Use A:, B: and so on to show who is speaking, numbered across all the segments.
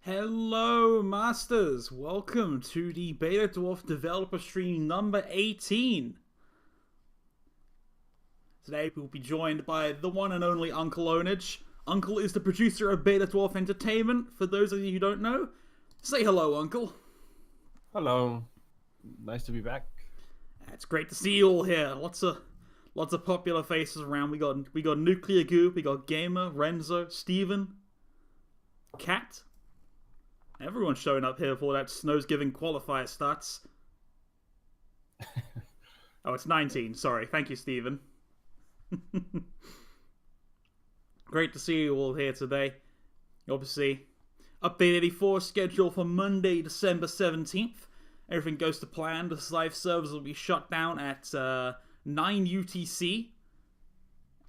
A: Hello, Masters! Welcome to the BetaDwarf developer stream number 18. Today we'll be joined by the one and only Uncle Onage. Uncle is the producer of BetaDwarf Entertainment. For those of you who don't know, say hello, Uncle.
B: Hello. Nice to be back.
A: It's great to see you all here. Lots of popular faces around. We got Nuclear Goop, we got Gamer, Renzo, Steven, Cat. Everyone's showing up here before that Snow's Giving qualifier starts. Oh, it's 19. Sorry. Thank you, Steven. Great to see you all here today. Obviously, Update 84 scheduled for Monday, December 17th. Everything goes to plan. The live servers will be shut down at 9 UTC.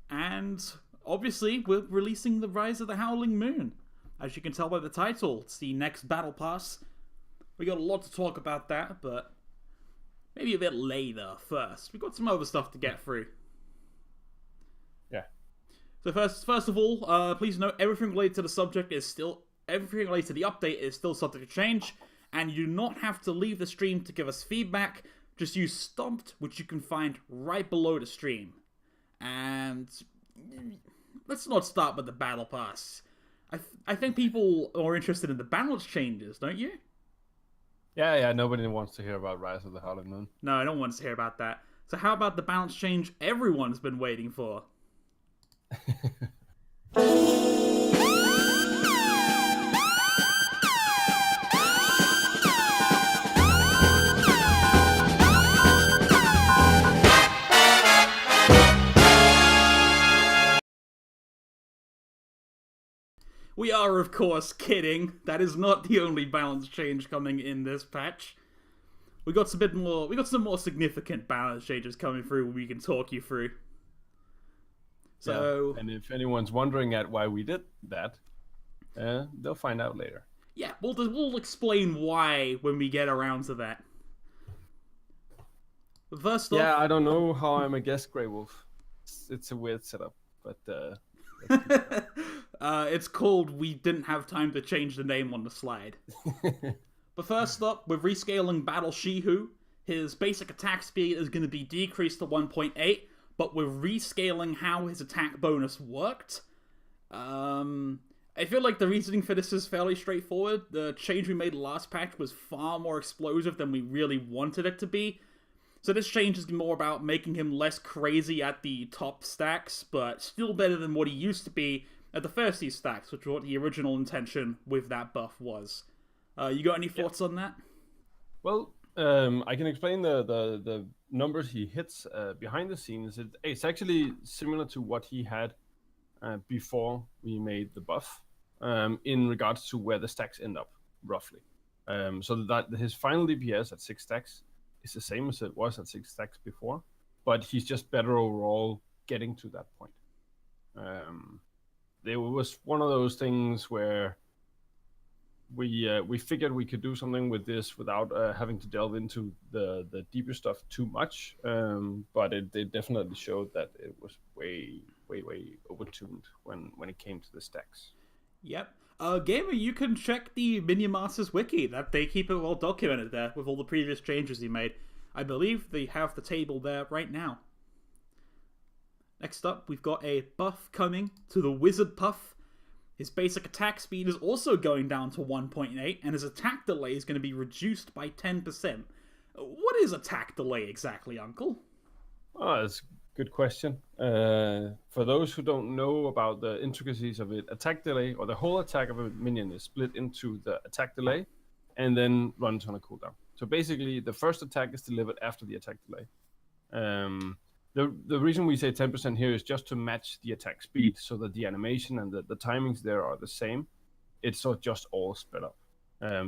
A: And obviously, we're releasing The Rise of the Howling Moon. As you can tell by the title, it's the next battle pass. We got a lot to talk about that, but maybe a bit later first. We got some other stuff to get through.
B: Yeah.
A: So first of all, please note everything related to the subject is still everything related to the update is still subject to change, and you do not have to leave the stream to give us feedback. Just use Stomped, which you can find right below the stream. And let's not start with the battle pass. I think people are interested in the balance changes, don't you?
B: Yeah, nobody wants to hear about Rise of the Howling Moon.
A: No, I don't want to hear about that. So how about the balance change everyone's been waiting for? We are, of course, kidding. That is not the only balance change coming in this patch. We got some more significant balance changes coming through we can talk you through. So,
B: yeah. And if anyone's wondering at why we did that, they'll find out later.
A: Yeah, we'll explain why when we get around to that. First off,
B: yeah, I don't know how I'm a guest Grey Wolf. It's a weird setup, but
A: it's called We Didn't Have Time to Change the Name on the Slide. But first up, we're rescaling Battle Shihu. His basic attack speed is going to be decreased to 1.8, but we're rescaling how his attack bonus worked. I feel like the reasoning for this is fairly straightforward. The change we made last patch was far more explosive than we really wanted it to be. So this change is more about making him less crazy at the top stacks, but still better than what he used to be at the first few stacks, which was what the original intention with that buff was. You got any thoughts on that?
B: Well, I can explain the numbers he hits behind the scenes. It's actually similar to what he had before we made the buff in regards to where the stacks end up, roughly. So that his final DPS at 6 stacks is the same as it was at 6 stacks before, but he's just better overall getting to that point. There was one of those things where we figured we could do something with this without having to delve into the deeper stuff too much, but it definitely showed that it was way overtuned when it came to the stacks.
A: Yep. Gamer, you can check the Minion Masters wiki. That they keep it well documented there with all the previous changes he made. I believe they have the table there right now. Next up, we've got a buff coming to the Wizard Puff. His basic attack speed is also going down to 1.8, and his attack delay is going to be reduced by 10%. What is attack delay exactly, Uncle?
B: Oh, that's a good question. For those who don't know about the intricacies of it, attack delay, or the whole attack of a minion, is split into the attack delay and then runs on a cooldown. So basically, the first attack is delivered after the attack delay. The reason we say 10% here is just to match the attack speed, so that the animation and the timings there are the same. It's not just all spread up.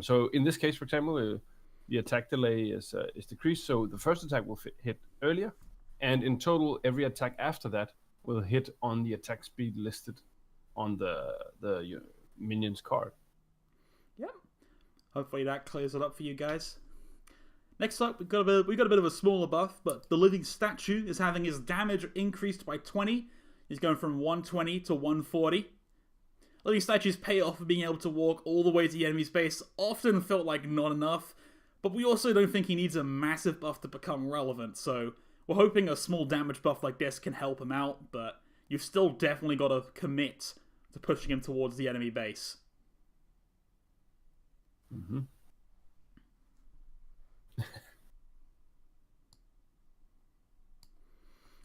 B: So in this case, for example, the attack delay is decreased, so the first attack will hit earlier, and in total, every attack after that will hit on the attack speed listed on the minion's card.
A: Yep. Hopefully that clears it up for you guys. Next up, we got a bit of a smaller buff, but the Living Statue is having his damage increased by 20. He's going from 120 to 140. Letting statues pay off for being able to walk all the way to the enemy's base often felt like not enough, but we also don't think he needs a massive buff to become relevant, so we're hoping a small damage buff like this can help him out, but you've still definitely got to commit to pushing him towards the enemy base.
B: Mm-hmm.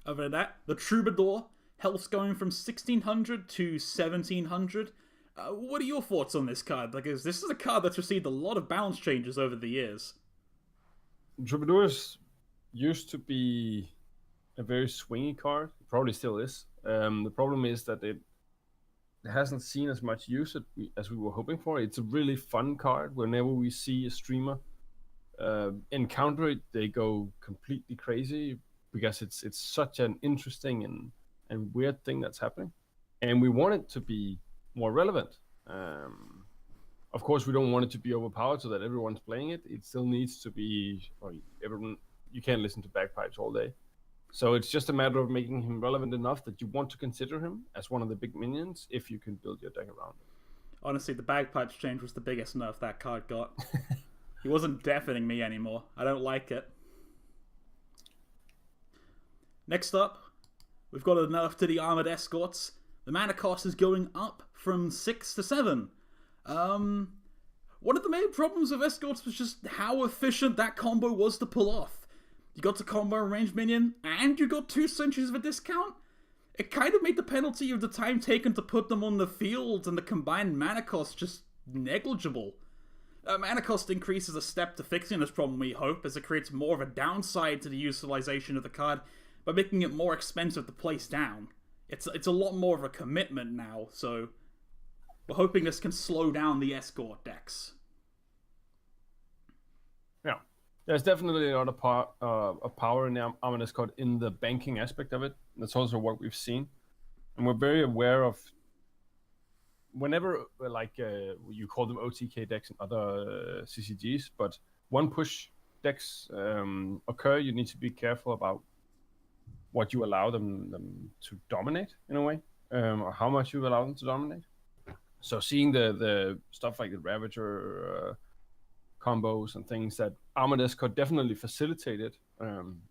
A: Other than that, the Troubadour, health's going from 1600 to 1700. What are your thoughts on this card? Because this is a card that's received a lot of balance changes over the years.
B: Troubadours used to be a very swingy card. It probably still is. The problem is that it hasn't seen as much use as we were hoping for. It's a really fun card. Whenever we see a streamer encounter it, they go completely crazy because it's such an interesting and weird thing that's happening. And we want it to be more relevant. Of course, we don't want it to be overpowered so that everyone's playing it. It still needs to be, you can't listen to bagpipes all day. So it's just a matter of making him relevant enough that you want to consider him as one of the big minions if you can build your deck around it.
A: Honestly, the bagpipes change was the biggest nerf that card got. He wasn't deafening me anymore. I don't like it. Next up, we've got a nerf to the Armored Escorts. The mana cost is going up from 6 to 7. One of the main problems of Escorts was just how efficient that combo was to pull off. You got to combo a ranged minion, and you got 2 sentries of a discount? It kind of made the penalty of the time taken to put them on the field and the combined mana cost just negligible. Mana cost increase is a step to fixing this problem, we hope, as it creates more of a downside to the utilization of the card by making it more expensive to place down. It's a lot more of a commitment now, so we're hoping this can slow down the Escort decks.
B: Yeah, there's definitely a lot of power in the Armored Escort in the banking aspect of it. That's also what we've seen. And we're very aware of whenever, you call them OTK decks and other CCGs, but one push decks occur, you need to be careful about what you allow them to dominate in a way, or how much you allow them to dominate. So seeing the stuff like the Ravager combos and things that Armored Escort definitely facilitated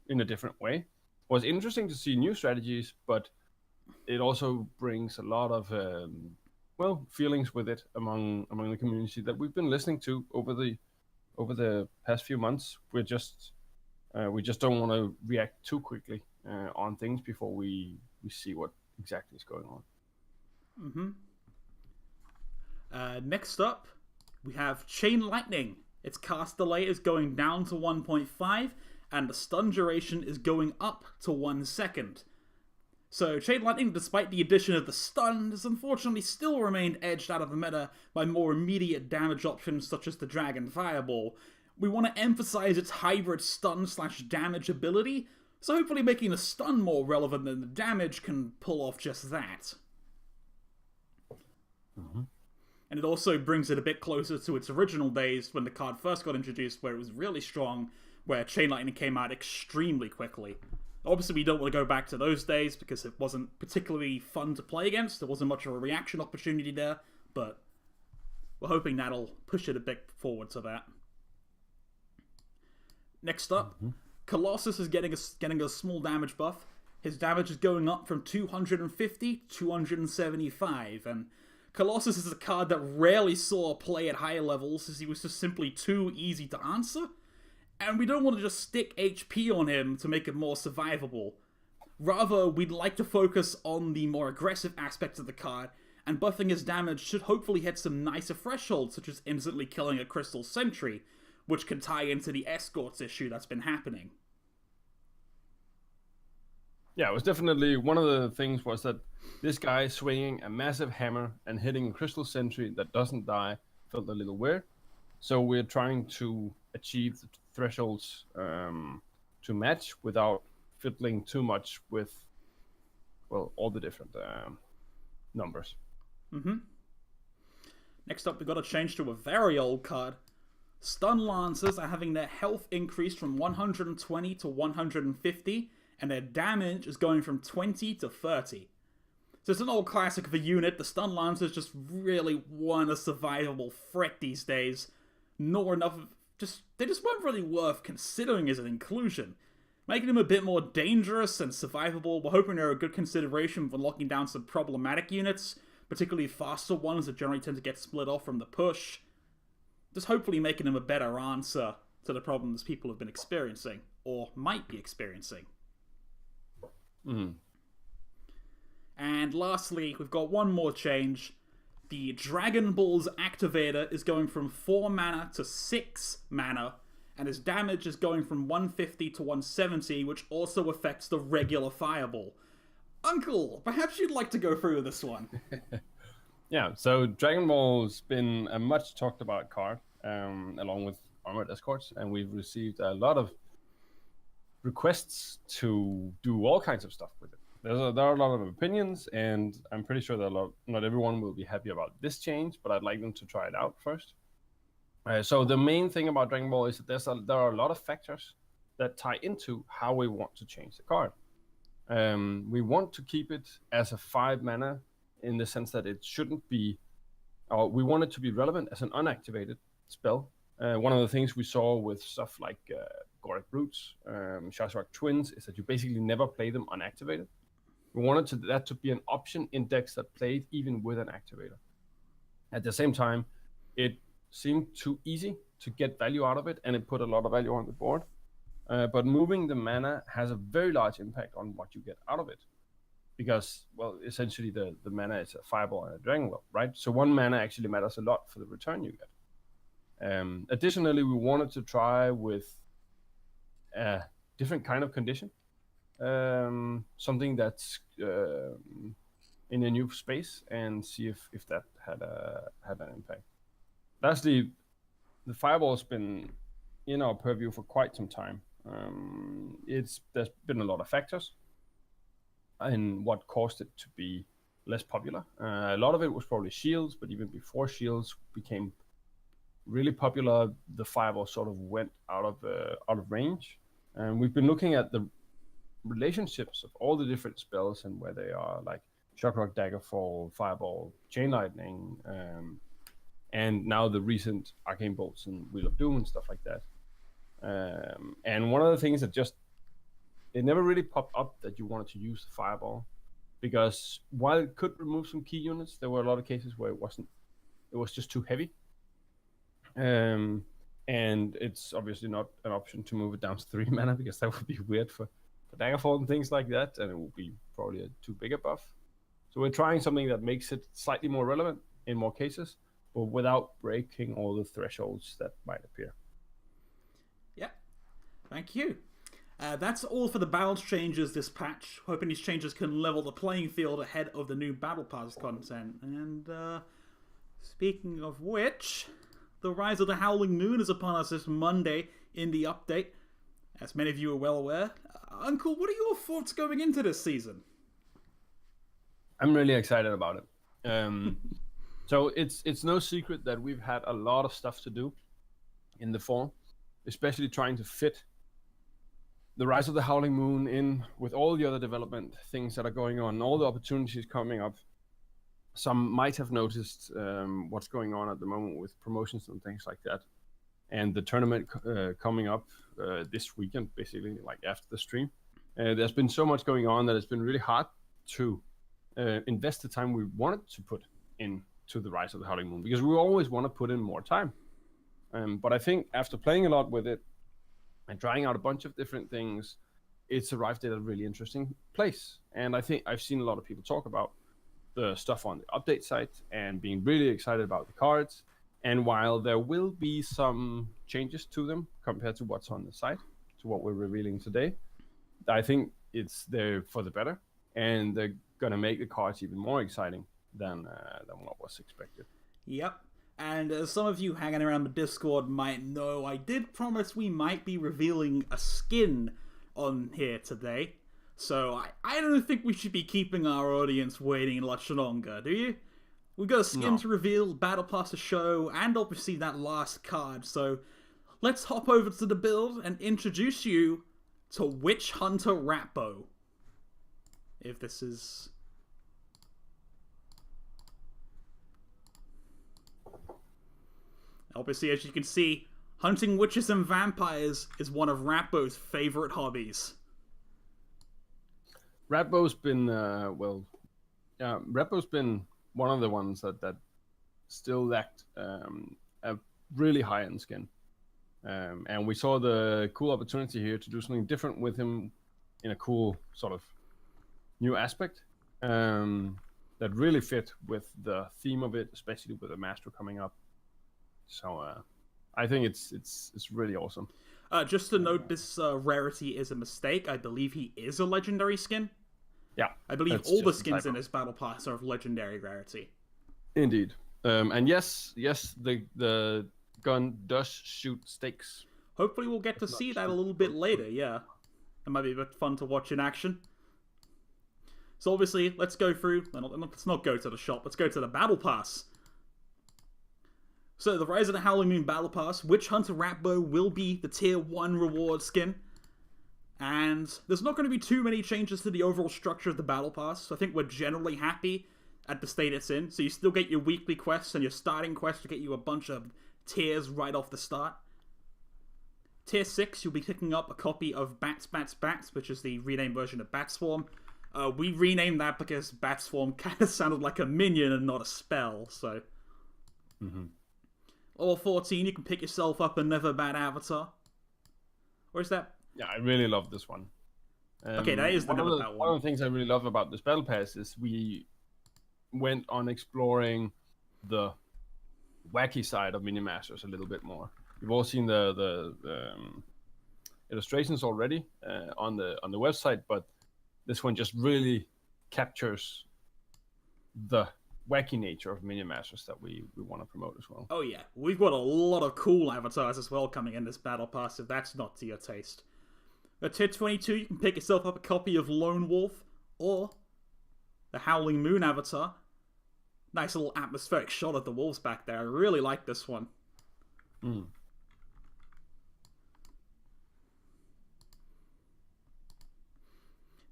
B: in a different way was interesting to see new strategies, but it also brings a lot of feelings with it among the community that we've been listening to over the past few months. We just don't want to react too quickly on things before we see what exactly is going on.
A: Next up, we have Chain Lightning. Its cast delay is going down to 1.5, and the stun duration is going up to 1 second. So Chain Lightning, despite the addition of the stun, has unfortunately still remained edged out of the meta by more immediate damage options such as the Dragon Fireball. We want to emphasize its hybrid stun/damage ability, so hopefully making the stun more relevant than the damage can pull off just that. And it also brings it a bit closer to its original days when the card first got introduced, where it was really strong, where Chain Lightning came out extremely quickly. Obviously, we don't want to go back to those days because it wasn't particularly fun to play against. There wasn't much of a reaction opportunity there, but we're hoping that'll push it a bit forward to that. Next up, Colossus is getting a small damage buff. His damage is going up from 250 to 275, and Colossus is a card that rarely saw play at higher levels as he was just simply too easy to answer. And we don't want to just stick HP on him to make it more survivable. Rather, we'd like to focus on the more aggressive aspects of the card, and buffing his damage should hopefully hit some nicer thresholds, such as instantly killing a Crystal Sentry, which can tie into the Escorts issue that's been happening.
B: Yeah, it was definitely one of the things was that this guy swinging a massive hammer and hitting a Crystal Sentry that doesn't die felt a little weird. So we're trying to achieve the thresholds to match without fiddling too much with, all the different numbers.
A: Next up, we've got to change to a very old card. Stun Lancers are having their health increased from 120 to 150, and their damage is going from 20 to 30. So it's an old classic of a unit. The stun lancers just really weren't a survivable threat these days, nor enough. They just weren't really worth considering as an inclusion. Making them a bit more dangerous and survivable, we're hoping they're a good consideration for locking down some problematic units, particularly faster ones that generally tend to get split off from the push. Just hopefully making them a better answer to the problems people have been experiencing, or might be experiencing. And lastly, we've got one more change. The Dragon Ball's activator is going from 4 mana to 6 mana, and his damage is going from 150 to 170, which also affects the regular Fireball. Uncle, perhaps you'd like to go through this one.
B: Yeah, so Dragon Ball's been a much talked about card, along with Armored Escorts, and we've received a lot of requests to do all kinds of stuff with it. There are a lot of opinions, and I'm pretty sure that not everyone will be happy about this change, but I'd like them to try it out first. So the main thing about Dragon Ball is that there are a lot of factors that tie into how we want to change the card. We want to keep it as a 5 mana in the sense that it shouldn't be, or we want it to be relevant as an unactivated spell. One of the things we saw with stuff like Goric Brutes, Shasharak Twins, is that you basically never play them unactivated. We wanted that to be an option in decks that played even with an activator. At the same time, it seemed too easy to get value out of it, and it put a lot of value on the board. But moving the mana has a very large impact on what you get out of it. Because, well, essentially the mana is a Fireball and a Dragon Ball, right? So 1 mana actually matters a lot for the return you get. Additionally, we wanted to try with a different kind of condition. Something that's in a new space, and see if that had an impact. Lastly, the Fireball's been in our purview for quite some time. There's been a lot of factors in what caused it to be less popular. A lot of it was probably shields, but even before shields became really popular, the Fireball sort of went out of range. And we've been looking at the relationships of all the different spells and where they are, like Shockrock, Daggerfall, Fireball, Chain Lightning, and now the recent Arcane Bolts and Wheel of Doom and stuff like that. And one of the things that it never really popped up that you wanted to use the Fireball, because while it could remove some key units, there were a lot of cases where it was just too heavy. And it's obviously not an option to move it down to 3 mana, because that would be weird for Daggerfall and things like that, and it would be probably a too big a buff. So we're trying something that makes it slightly more relevant in more cases, but without breaking all the thresholds that might appear.
A: Yeah, thank you. That's all for the balance changes this patch. Hoping these changes can level the playing field ahead of the new Battle Pass content. And speaking of which, the Rise of the Howling Moon is upon us this Monday in the update. As many of you are well aware. Uncle, what are your thoughts going into this season?
B: I'm really excited about it. So it's no secret that we've had a lot of stuff to do in the fall, especially trying to fit the Rise of the Howling Moon in with all the other development things that are going on, all the opportunities coming up. Some might have noticed what's going on at the moment with promotions and things like that. And the tournament coming up this weekend, basically, like after the stream. There's been so much going on that it's been really hard to invest the time we wanted to put into the Rise of the Howling Moon, because we always want to put in more time. But I think after playing a lot with it and trying out a bunch of different things, it's arrived at a really interesting place. And I think I've seen a lot of people talk about the stuff on the update site and being really excited about the cards. And while there will be some changes to them compared to what's on the site, to what we're revealing today, I think it's there for the better, and they're going to make the cards even more exciting than what was expected.
A: Yep. And as some of you hanging around the Discord might know, I did promise we might be revealing a skin on here today. So I don't think we should be keeping our audience waiting much longer, do you? We've got a skin to reveal, Battle Pass to show, and obviously that last card. So let's hop over to the build and introduce you to Witch Hunter Ratbow. If this is Obviously, as you can see, hunting witches and vampires is one of Ratbo's favorite hobbies.
B: Ratbo's been Ratbo's been one of the ones that still lacked a really high-end skin. And we saw the cool opportunity here to do something different with him in a cool sort of new aspect that really fit with the theme of it, especially with the master coming up. So I think it's really awesome.
A: Just to note, this rarity is a mistake. I believe he is a legendary skin.
B: Yeah,
A: I believe all the skins in his battle pass are of legendary rarity.
B: Indeed. And yes, the gun does shoot stakes.
A: Hopefully we'll get to see that a little bit later, yeah. It might be a bit fun to watch in action. So obviously, let's go through... Let's not go to the shop, let's go to the battle pass. So the Rise of the Howling Moon battle pass, Witch Hunter Ratbo will be the tier 1 reward skin. And there's not going to be too many changes to the overall structure of the battle pass, so I think we're generally happy at the state it's in. So you still get your weekly quests and your starting quests to get you a bunch of tiers right off the start. Tier 6, you'll be picking up a copy of Bats, which is the renamed version of Bat Swarm. We renamed that because Bat Swarm kind of sounded like a minion and not a spell, so... Level 14, you can pick yourself up another Bat Avatar. Or is that...
B: Yeah, I really love this one.
A: Okay, that is the name of that one.
B: One of the things I really love about this battle pass is we went on exploring the wacky side of Minimasters a little bit more. You've all seen the illustrations already on the website, but this one just really captures the wacky nature of Minimasters that we want to promote as well.
A: Oh yeah, we've got a lot of cool avatars as well coming in this battle pass if that's not to your taste. At tier 22, you can pick yourself up a copy of Lone Wolf or the Howling Moon avatar. Nice little atmospheric shot of the wolves back there. I really like this one.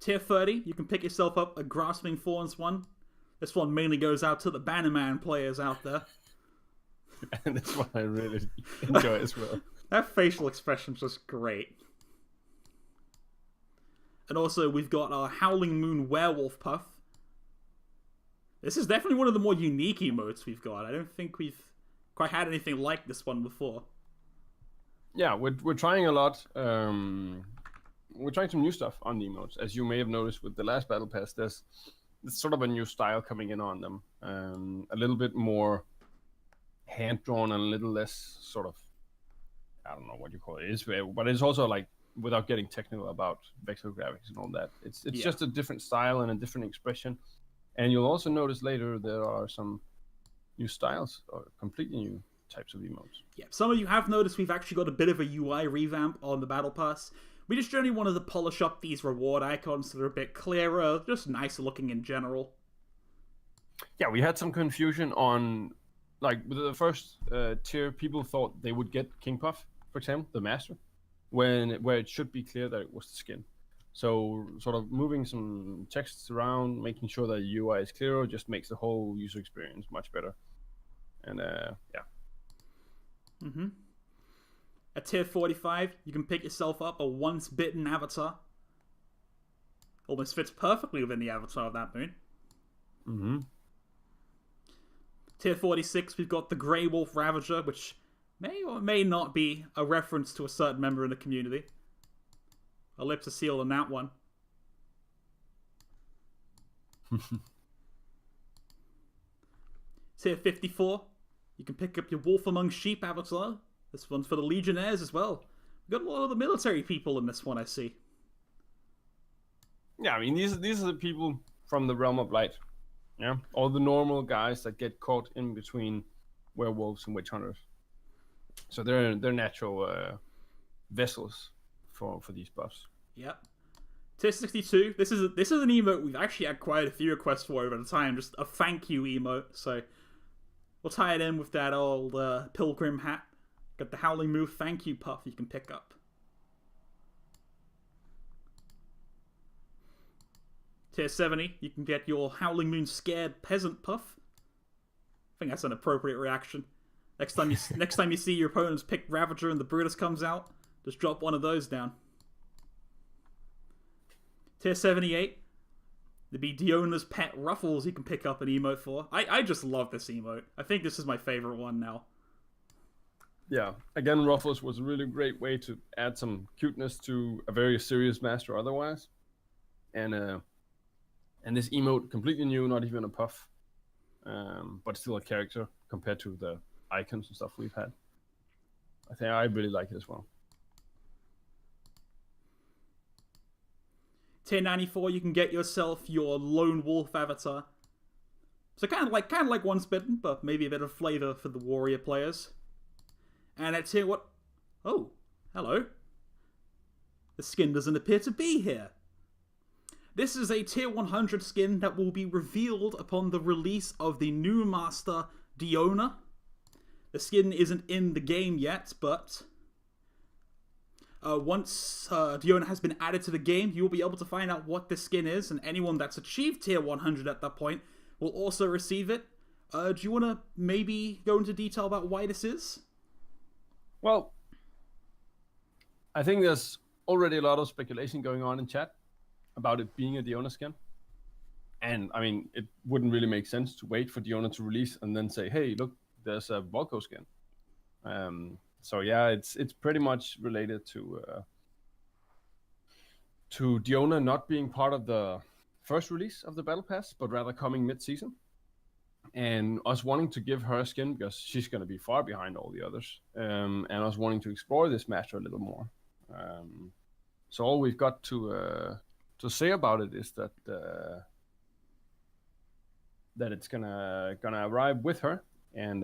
A: Tier 30, you can pick yourself up a Grasping Thorns one. This one mainly goes out to the Bannerman players out there.
B: And this one I really enjoy as well.
A: That facial expression's just great. And also, we've got our Howling Moon Werewolf Puff. This is definitely one of the more unique emotes we've got. I don't think we've quite had anything like this one before.
B: Yeah, we're trying a lot. We're trying some new stuff on the emotes. As you may have noticed with the last Battle Pass, there's sort of a new style coming in on them. A little bit more hand-drawn and a little less sort of, I don't know what you call it. But it's also like, without getting technical about vector graphics and all that, it's just a different style and a different expression. And you'll also notice later there are some new styles or completely new types of emotes.
A: Yeah, some of you have noticed we've actually got a bit of a UI revamp on the Battle Pass. We just generally wanted to polish up these reward icons so they're a bit clearer, just nicer looking in general.
B: Yeah, we had some confusion on, like, with the first tier, people thought they would get King Puff, for example, the master, where it should be clear that it was the skin. So sort of moving some texts around, making sure that the UI is clearer, just makes the whole user experience much better. And yeah.
A: At tier 45, you can pick yourself up a Once Bitten avatar. Almost fits perfectly within the avatar of that moon. Tier 46, we've got the Grey Wolf Ravager, which may or may not be a reference to a certain member in the community. Our lips are sealed on that one. Tier 54, you can pick up your Wolf Among Sheep avatar. This one's for the Legionnaires as well. We've got a lot of the military people in this one, I see.
B: Yeah, I mean, these are the people from the Realm of Light. Yeah, all the normal guys that get caught in between werewolves and witch hunters. So they're natural vessels for these buffs.
A: Yep. Tier 62. This is an emote we've actually had quite a few requests for over the time. Just a thank you emote. So we'll tie it in with that old pilgrim hat. Got the Howling Moon thank you puff you can pick up. Tier 70. You can get your Howling Moon scared peasant puff. I think that's an appropriate reaction. Next time you see your opponent's pick Ravager and the Brutus comes out, just drop one of those down. Tier 78. There'd be Diona's pet Ruffles you can pick up an emote for. I just love this emote. I think this is my favorite one now.
B: Yeah, again, Ruffles was a really great way to add some cuteness to a very serious master otherwise. And this emote, completely new, not even a puff, but still a character compared to the icons and stuff we've had. I really like it as well.
A: Tier 94, you can get yourself your Lone Wolf avatar. So kind of like Once Bitten, but maybe a bit of flavor for the warrior players. And at tier what? Oh, hello. The skin doesn't appear to be here. This is a tier 100 skin that will be revealed upon the release of the new master, Diona. The skin isn't in the game yet, but once Diona has been added to the game, you will be able to find out what this skin is, and anyone that's achieved tier 100 at that point will also receive it. Do you want to maybe go into detail about why this is?
B: Well, I think there's already a lot of speculation going on in chat about it being a Diona skin. And, I mean, it wouldn't really make sense to wait for Diona to release and then say, hey, look, there's a Volko skin. So, yeah, it's pretty much related to Diona not being part of the first release of the Battle Pass, but rather coming mid-season. And us wanting to give her a skin because she's going to be far behind all the others, and us wanting to explore this master a little more. So all we've got to say about it is that it's gonna arrive with her, and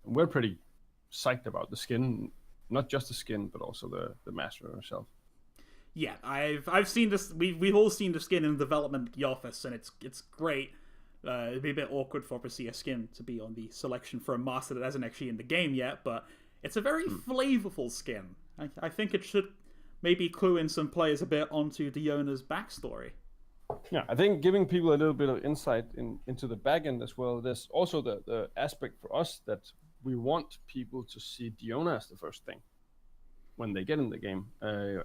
B: we're pretty psyched about the skin, not just the skin, but also the master herself.
A: Yeah, I've seen this. We've all seen the skin in development at the office, and it's great. It'd be a bit awkward for a skin to be on the selection for a master that hasn't actually in the game yet, but it's a very flavorful skin. I think it should maybe clue in some players a bit onto Diona's backstory.
B: Yeah, I think giving people a little bit of insight into the back end as well. There's also the aspect for us that we want people to see Diona as the first thing when they get in the game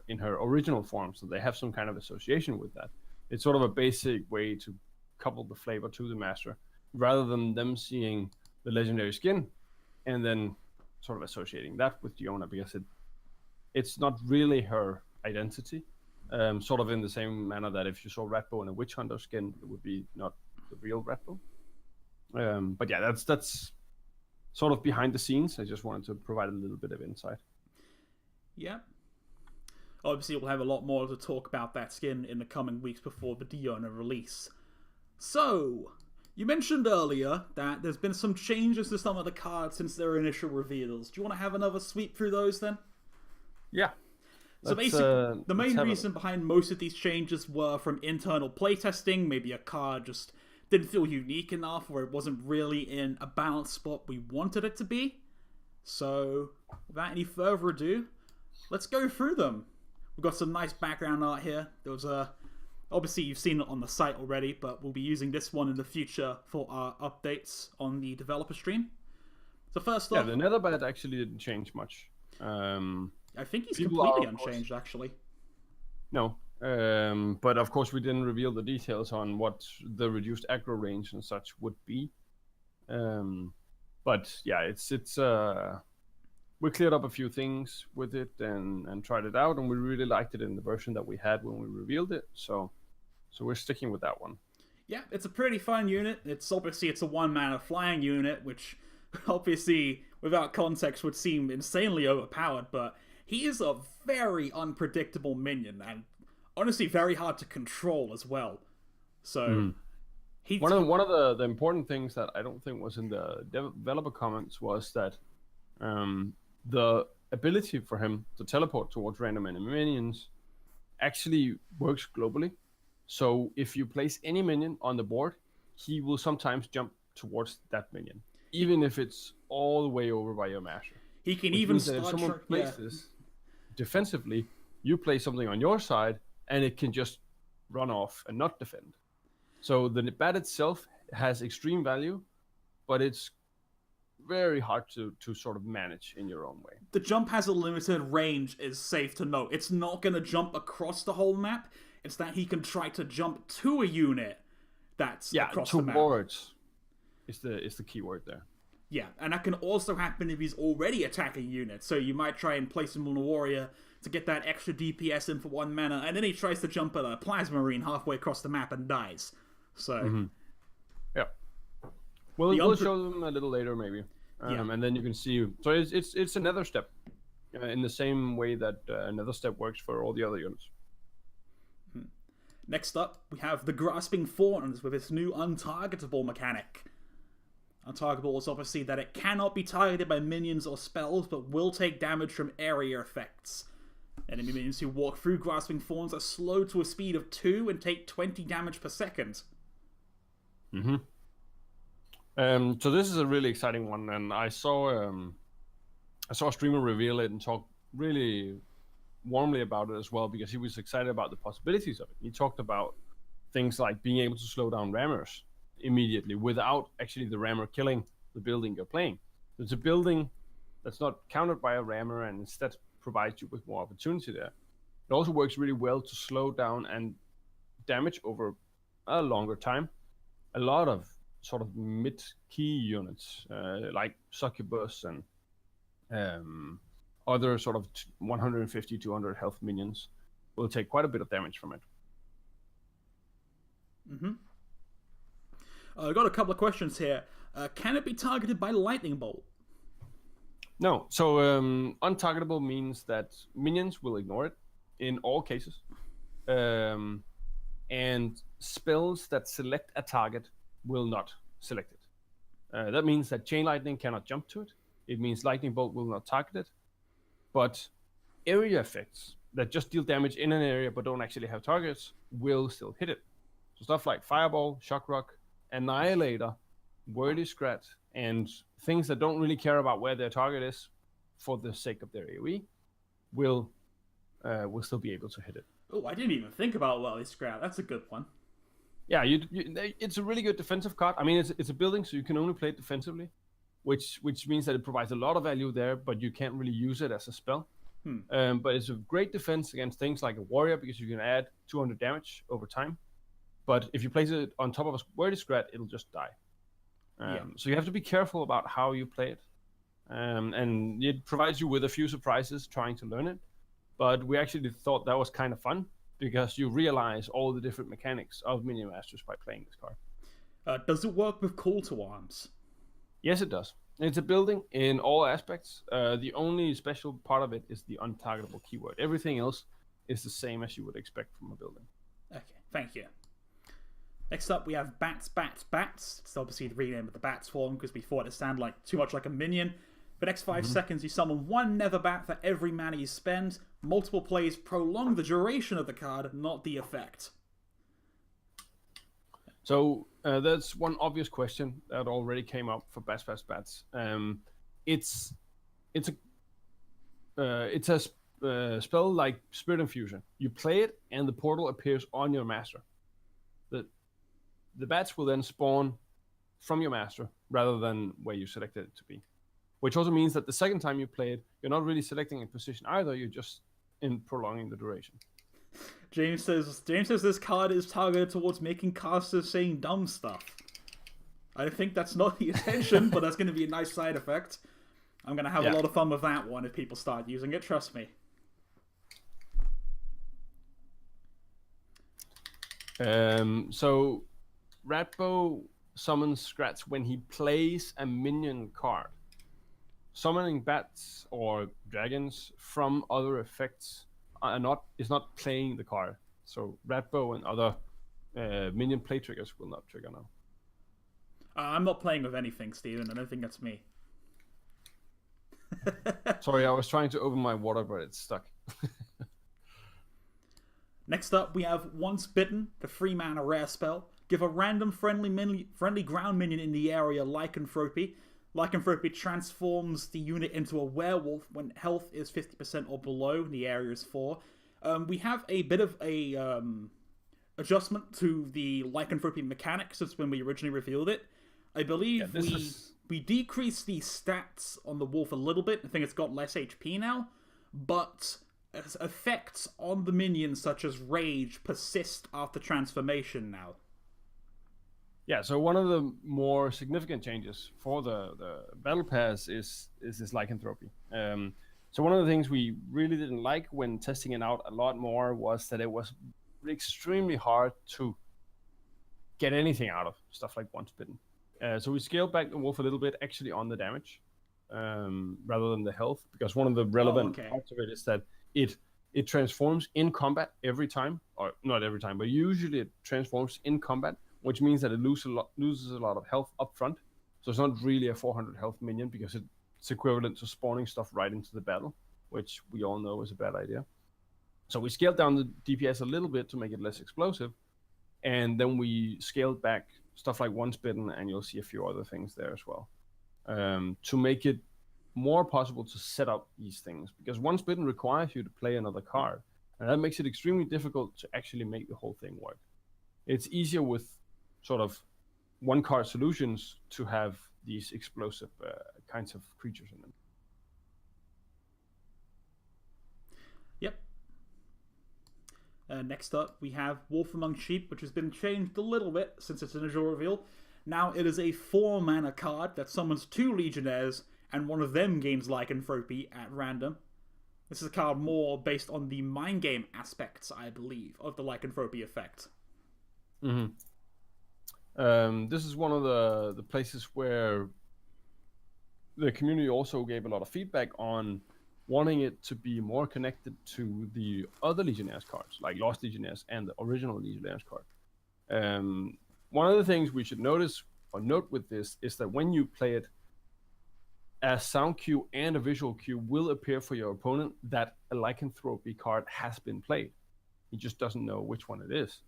B: in her original form, so they have some kind of association with that. It's sort of a basic way to couple the flavor to the master, rather than them seeing the legendary skin and then sort of associating that with Diona, because it's not really her identity. Sort of in the same manner that if you saw Ratbo in a Witch Hunter skin, it would be not the real Ratbo. But yeah, that's sort of behind the scenes. I just wanted to provide a little bit of insight.
A: Yeah. Obviously, we'll have a lot more to talk about that skin in the coming weeks before the Diona release. So, you mentioned earlier that there's been some changes to some of the cards since their initial reveals. Do you want to have another sweep through those then?
B: Yeah.
A: So basically, the main reason behind most of these changes were from internal playtesting. Maybe a card just didn't feel unique enough, or it wasn't really in a balanced spot we wanted it to be. So, without any further ado, let's go through them. We've got some nice background art here. There was obviously, you've seen it on the site already, but we'll be using this one in the future for our updates on the developer stream. So first off...
B: Yeah, the Netherbad actually didn't change much.
A: I think he's completely unchanged, actually.
B: No, but of course we didn't reveal the details on what the reduced aggro range and such would be. But yeah, it's we cleared up a few things with it and tried it out, and we really liked it in the version that we had when we revealed it. So we're sticking with that one.
A: Yeah, it's a pretty fun unit. It's a 1-mana flying unit, which obviously without context would seem insanely overpowered, but he is a very unpredictable minion and honestly very hard to control as well. So
B: one of the important things that I don't think was in the developer comments was that the ability for him to teleport towards random enemy minions actually works globally. So if you place any minion on the board, he will sometimes jump towards that minion, even if it's all the way over by your master.
A: He can even start...
B: If someone places defensively, you play something on your side, and it can just run off and not defend. So the bat itself has extreme value, but it's very hard to sort of manage in your own way.
A: The jump has a limited range, is safe to note. It's not going to jump across the whole map. It's that he can try to jump to a unit that's across the map.
B: Towards is the key word there.
A: Yeah, and that can also happen if he's already attacking units. So you might try and place him on a warrior to get that extra DPS in for 1 mana, and then he tries to jump at a plasma marine halfway across the map and dies. So,
B: yeah. Well, we'll show them a little later, maybe, and then you can see. So it's another step, in the same way that another step works for all the other units.
A: Next up, we have the Grasping Thorns with its new untargetable mechanic. Untargetable is obviously that it cannot be targeted by minions or spells, but will take damage from area effects. Enemy minions who walk through Grasping Thorns are slowed to a speed of 2 and take 20 damage per second.
B: So this is a really exciting one, and I saw a streamer reveal it and talk really warmly about it as well, because he was excited about the possibilities of it. He talked about things like being able to slow down rammers immediately without actually the rammer killing the building you're playing. There's a building that's not countered by a rammer and instead provides you with more opportunity there. It also works really well to slow down and damage over a longer time a lot of sort of mid-key units like Succubus and other sort of 150, 200 health minions will take quite a bit of damage from it.
A: I got a couple of questions here. Can it be targeted by lightning bolt?
B: No. So untargetable means that minions will ignore it in all cases. And spells that select a target will not select it. That means that Chain Lightning cannot jump to it. It means Lightning Bolt will not target it. But area effects that just deal damage in an area but don't actually have targets will still hit it. So stuff like Fireball, Shock Rock, Annihilator, Wordy Scrat, and things that don't really care about where their target is for the sake of their AoE will still be able to hit it.
A: Oh, I didn't even think about Wordy Scrat. That's a good one.
B: Yeah, it's a really good defensive card. I mean, it's a building, so you can only play it defensively, which means that it provides a lot of value there, but you can't really use it as a spell. But it's a great defense against things like a warrior, because you can add 200 damage over time. But if you place it on top of a Wordy Scrat, it'll just die. So you have to be careful about how you play it. And it provides you with a few surprises trying to learn it. But we actually thought that was kind of fun, because you realize all the different mechanics of Minion Masters by playing this card.
A: Does it work with Call to Arms?
B: Yes, it does. It's a building in all aspects. The only special part of it is the untargetable keyword. Everything else is the same as you would expect from a building.
A: Okay, thank you. Next up, we have Bats, Bats, Bats. It's obviously the rename of the Bats form, because we thought it sounded too much like a minion. For the next 5 seconds, you summon 1 Nether Bat for every mana you spend. Multiple plays prolong the duration of the card, not the effect.
B: So that's one obvious question that already came up for Bats, Bats, Bats. It's a spell like Spirit Infusion. You play it, and the portal appears on your master. The bats will then spawn from your master rather than where you selected it to be. Which also means that the second time you play it, you're not really selecting a position either, you're just prolonging the duration.
A: James says this card is targeted towards making casters saying dumb stuff. I think that's not the intention, but that's going to be a nice side effect. I'm going to have a lot of fun with that one if people start using it, trust me.
B: So Ratbow summons Scratch when he plays a minion card. Summoning bats or dragons from other effects is not playing the card. So Ratbow and other minion play triggers will not trigger now.
A: I'm not playing with anything, Steven. I don't think that's me.
B: Sorry, I was trying to open my water, but it's stuck.
A: Next up, we have Once Bitten, the 3-mana rare spell. Give a random friendly ground minion in the area Lycanthropy. Lycanthropy transforms the unit into a werewolf when health is 50% or below, and the area is 4. We have a bit of a adjustment to the Lycanthropy mechanic since when we originally revealed it. I believe we decreased the stats on the wolf a little bit. I think it's got less HP now, but effects on the minions such as rage persist after transformation now.
B: Yeah, so one of the more significant changes for the battle pass is this lycanthropy. So one of the things we really didn't like when testing it out a lot more was that it was extremely hard to get anything out of stuff like once bitten. So we scaled back the wolf a little bit actually on the damage rather than the health, because one of the relevant parts of it is that it transforms in combat every time, or not every time, but usually it transforms in combat, which means that it loses a lot of health up front. So it's not really a 400 health minion, because it's equivalent to spawning stuff right into the battle, which we all know is a bad idea. So we scaled down the DPS a little bit to make it less explosive, and then we scaled back stuff like once bitten, and you'll see a few other things there as well, to make it more possible to set up these things, because once bitten requires you to play another card, and that makes it extremely difficult to actually make the whole thing work. It's easier with sort of one card solutions to have these explosive kinds of creatures in them.
A: Yep. Next up, we have Wolf Among Sheep, which has been changed a little bit since its initial reveal. Now it is a 4-mana card that summons 2 Legionnaires, and one of them gains Lycanthropy at random. This is a card more based on the mind game aspects, I believe, of the Lycanthropy effect.
B: Mm-hmm. This is one of the places where the community also gave a lot of feedback on wanting it to be more connected to the other Legionnaires cards, like Lost Legionnaires and the original Legionnaires card. One of the things we should note with this is that when you play it, a sound cue and a visual cue will appear for your opponent that a Lycanthropy card has been played. He just doesn't know which one it is.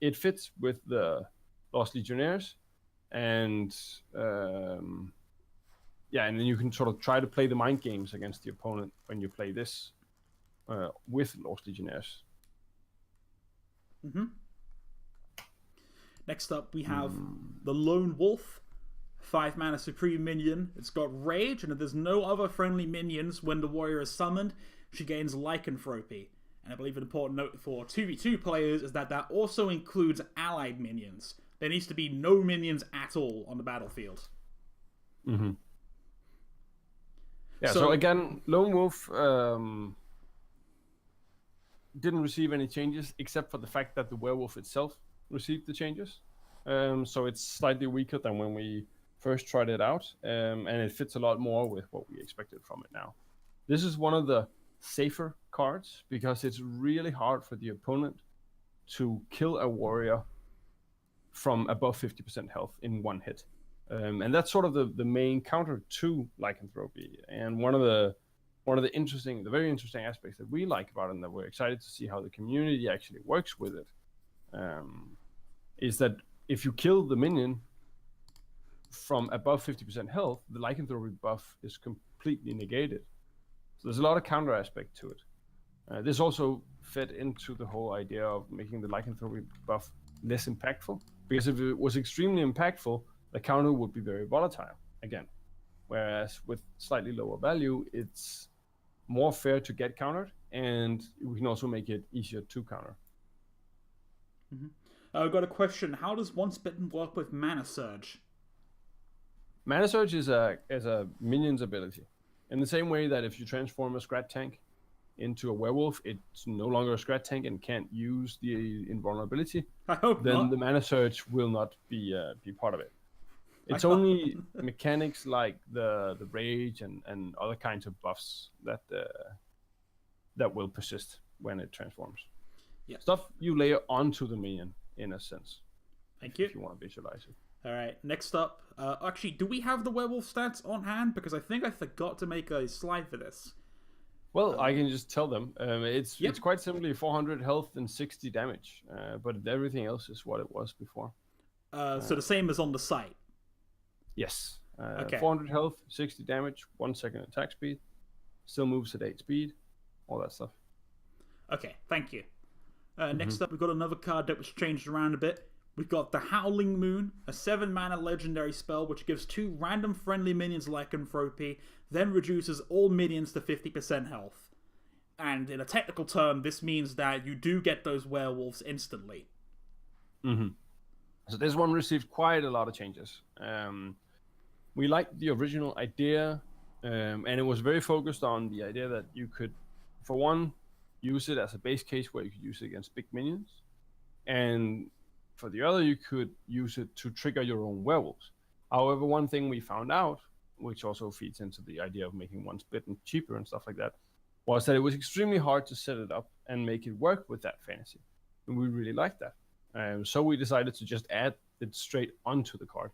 B: It fits with the Lost Legionnaires, and and then you can sort of try to play the mind games against the opponent when you play this with Lost Legionnaires.
A: Mm-hmm. Next up, we have the Lone Wolf, 5-mana Supreme Minion. It's got Rage, and if there's no other friendly minions when the warrior is summoned, she gains Lycanthropy. And I believe an important note for 2v2 players is that also includes allied minions. There needs to be no minions at all on the battlefield.
B: Mm-hmm. Yeah, so again, Lone Wolf didn't receive any changes, except for the fact that the werewolf itself received the changes. So it's slightly weaker than when we first tried it out, and it fits a lot more with what we expected from it now. This is one of the safer cards, because it's really hard for the opponent to kill a warrior from above 50% health in one hit. And that's sort of the main counter to Lycanthropy. And one of the very interesting aspects that we like about it, and that we're excited to see how the community actually works with it, is that if you kill the minion from above 50% health, the Lycanthropy buff is completely negated. So there's a lot of counter aspect to it. This also fed into the whole idea of making the Lycanthropy buff less impactful, because if it was extremely impactful, the counter would be very volatile again. Whereas with slightly lower value, it's more fair to get countered, and we can also make it easier to counter.
A: Mm-hmm. I've got a question. How does Once Bitten work with Mana Surge?
B: Mana Surge is a minion's ability. In the same way that if you transform a Scrat Tank into a werewolf, it's no longer a Scrat Tank and can't use the invulnerability.
A: I hope
B: then
A: not.
B: The Mana Surge will not be part of it. It's only mechanics like the rage and other kinds of buffs that will persist when it transforms.
A: Yeah.
B: Stuff you layer onto the minion, in a sense.
A: Thank you.
B: If you want to visualize it.
A: All right. Next up, actually, do we have the werewolf stats on hand? Because I think I forgot to make a slide for this.
B: Well, I can just tell them. It's quite simply 400 health and 60 damage, but everything else is what it was before.
A: So the same as on the site.
B: Yes.
A: Okay.
B: 400 health, 60 damage, 1 second attack speed, still moves at 8 speed, all that stuff.
A: Okay, thank you. Next up, we've got another card that was changed around a bit. We've got the Howling Moon, a 7-mana legendary spell which gives 2 random friendly minions lycanthropy, then reduces all minions to 50% health. And in a technical term, this means that you do get those werewolves instantly.
B: Mm-hmm. So this one received quite a lot of changes. We liked the original idea, and it was very focused on the idea that you could, for one, use it as a base case where you could use it against big minions, and for the other, you could use it to trigger your own werewolves. However, one thing we found out, which also feeds into the idea of making one split and cheaper and stuff like that, was that it was extremely hard to set it up and make it work with that fantasy. And we really liked that. So we decided to just add it straight onto the card.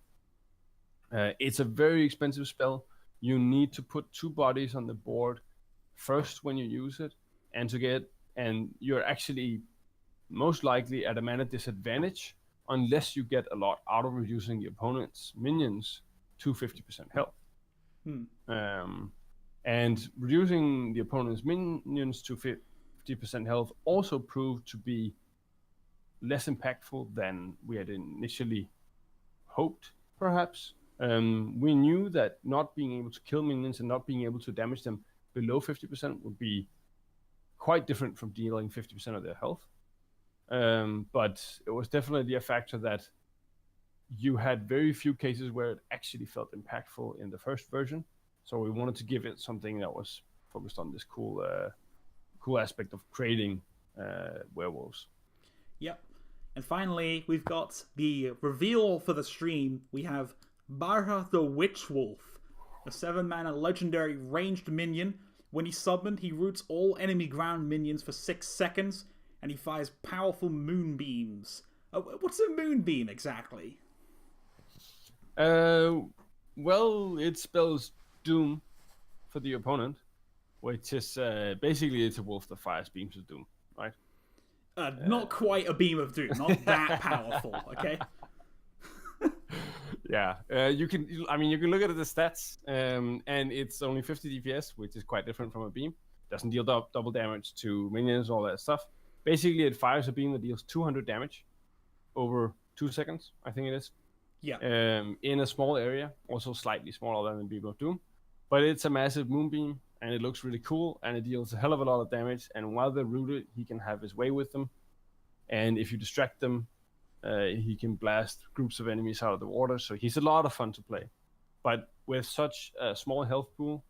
B: It's a very expensive spell. You need to put 2 bodies on the board first when you use it, and you're actually most likely at a mana disadvantage unless you get a lot out of reducing the opponent's minions to 50% health. And reducing the opponent's minions to 50% health also proved to be less impactful than we had initially hoped, perhaps. We knew that not being able to kill minions and not being able to damage them below 50% would be quite different from dealing 50% of their health. But it was definitely a factor that you had very few cases where it actually felt impactful in the first version. So we wanted to give it something that was focused on this cool aspect of creating werewolves.
A: Yep. And finally, we've got the reveal for the stream. We have Barha the Witch Wolf, a 7-mana legendary ranged minion. When he's summoned, he roots all enemy ground minions for 6 seconds, and he fires powerful moonbeams. What's a moonbeam exactly?
B: Well, it spells doom for the opponent, which is basically it's a wolf that fires beams of doom, right?
A: Not quite a beam of doom, not that powerful, okay?
B: Yeah, you can look at the stats, and it's only 50 DPS, which is quite different from a beam. Doesn't deal double damage to minions, all that stuff. Basically, it fires a beam that deals 200 damage over 2 seconds, I think it is.
A: Yeah.
B: In a small area, also slightly smaller than the Beam of Doom. But it's a massive moonbeam, and it looks really cool, and it deals a hell of a lot of damage. And while they're rooted, he can have his way with them. And if you distract them, he can blast groups of enemies out of the water. So he's a lot of fun to play. But with such a small health pool,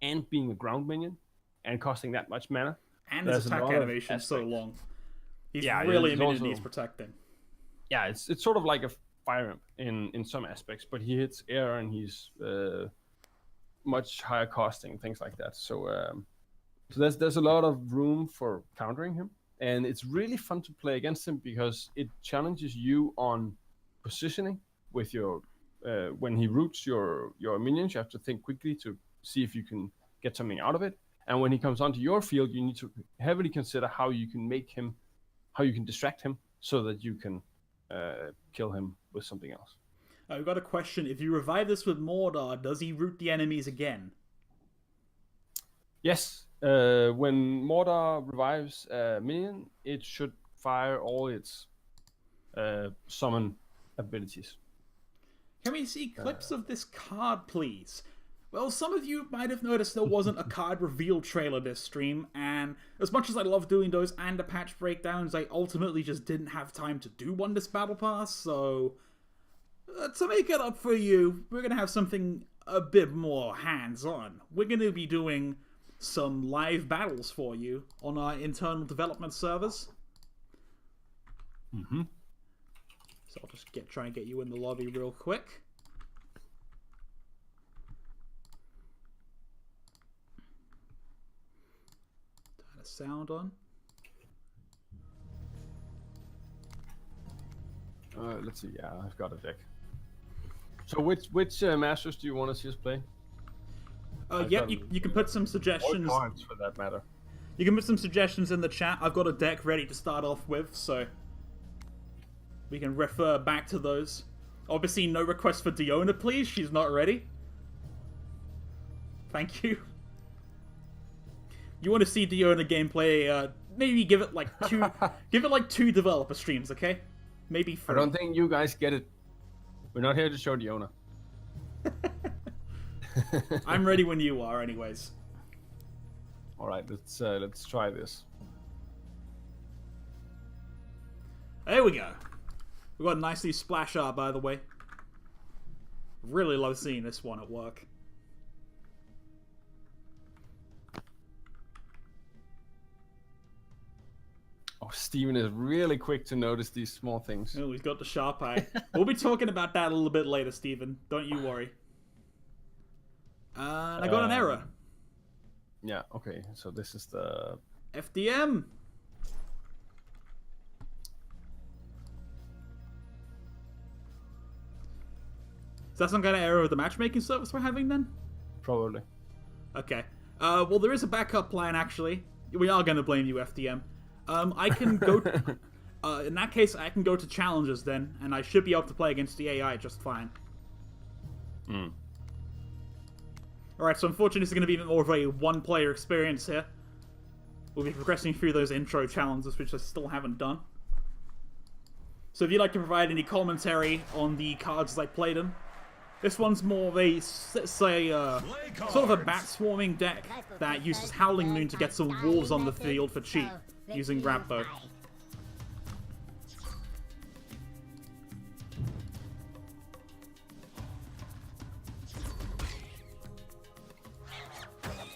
B: and being a ground minion, and costing that much mana,
A: and his attack animation is so long. He's really a minion needs protecting.
B: Yeah, it's sort of like a fire imp in some aspects, but he hits air and he's much higher costing, things like that. So there's a lot of room for countering him, and it's really fun to play against him because it challenges you on positioning with your when he roots your minions. You have to think quickly to see if you can get something out of it, and when he comes onto your field, you need to heavily consider how you can distract him so that you can kill him with something else.
A: I've got a question. If you revive this with Mordor, does he root the enemies again?
B: Yes. When Mordor revives a minion, it should fire all its summon abilities.
A: Can we see clips of this card, please? Well, some of you might have noticed there wasn't a card reveal trailer this stream, and as much as I love doing those and the patch breakdowns, I ultimately just didn't have time to do one this Battle Pass, so to make it up for you, we're going to have something a bit more hands-on. We're going to be doing some live battles for you on our internal development servers.
B: Mm-hmm.
A: So I'll just try and get you in the lobby real quick. Turn the sound on.
B: Let's see. Yeah, I've got a deck. So which masters do you want to see us play?
A: Yep, you can put some suggestions.
B: Or cards, for that matter.
A: You can put some suggestions in the chat. I've got a deck ready to start off with, so we can refer back to those. Obviously, no request for Diona, please. She's not ready. Thank you. You want to see Diona gameplay? Maybe give it like two. Give it like 2 developer streams, okay? Maybe
B: I
A: 3.
B: don't think you guys get it. We're not here to show the owner.
A: I'm ready when you are, anyways.
B: All right, let's try this.
A: There we go. We got a nicely splash art, by the way. Really love seeing this one at work.
B: Oh, Steven is really quick to notice these small things.
A: Oh, he's got the sharp eye. We'll be talking about that a little bit later, Steven. Don't you worry. And I got an error.
B: Yeah, okay. So this is the...
A: FDM! Is that some kind of error with the matchmaking service we're having then?
B: Probably.
A: Okay. Well, there is a backup plan, actually. We are going to blame you, FDM. I can go... in that case, I can go to challenges then, and I should be able to play against the AI just fine.
B: Hmm.
A: Alright, so unfortunately this is going to be a bit more of a one-player experience here. We'll be progressing through those intro challenges, which I still haven't done. So if you'd like to provide any commentary on the cards as I played them, this one's more of a, say, sort of a bat-swarming deck that uses Howling Moon to get some wolves on the field for cheap, using Rappo.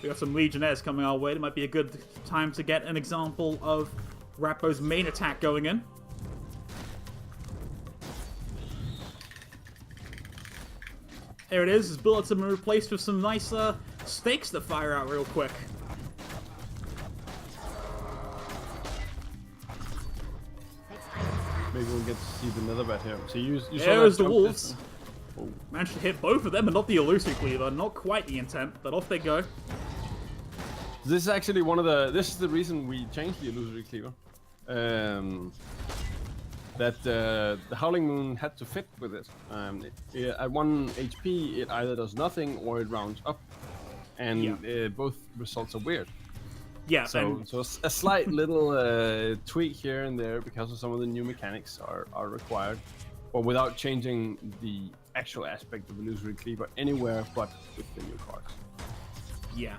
A: We got some Legionnaires coming our way. It might be a good time to get an example of Rappo's main attack going in. There it is. His bullets have been replaced with some nice stakes to fire out real quick.
B: Maybe we'll get to see the nether bat here. So you saw
A: There's
B: that
A: the
B: jump
A: wolves.
B: distance. Oh.
A: Managed to hit both of them, and not the elusive cleaver. Not quite the intent, but off they go.
B: This is actually one of the... This is the reason we changed the illusory cleaver. That the Howling Moon had to fit with it. At 1 HP, it either does nothing or it rounds up. And both results are weird.
A: Yeah,
B: So a slight little tweak here and there because of some of the new mechanics are required. But without changing the actual aspect of illusory cleaver anywhere but with the new cards.
A: yeah.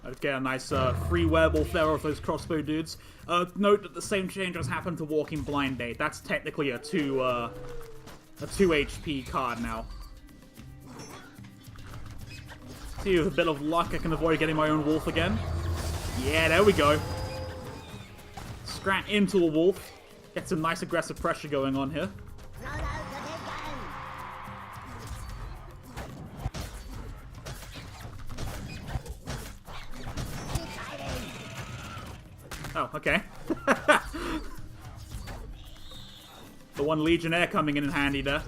A: I'd get a nice free werewolf there of those crossbow dudes. Note that the same change has happened to Walking Blind Date. That's technically a 2 HP card now. See, with a bit of luck, I can avoid getting my own wolf again. Yeah, there we go. Scrat into a wolf. Get some nice aggressive pressure going on here. Oh, okay. The one Legionnaire coming in handy there.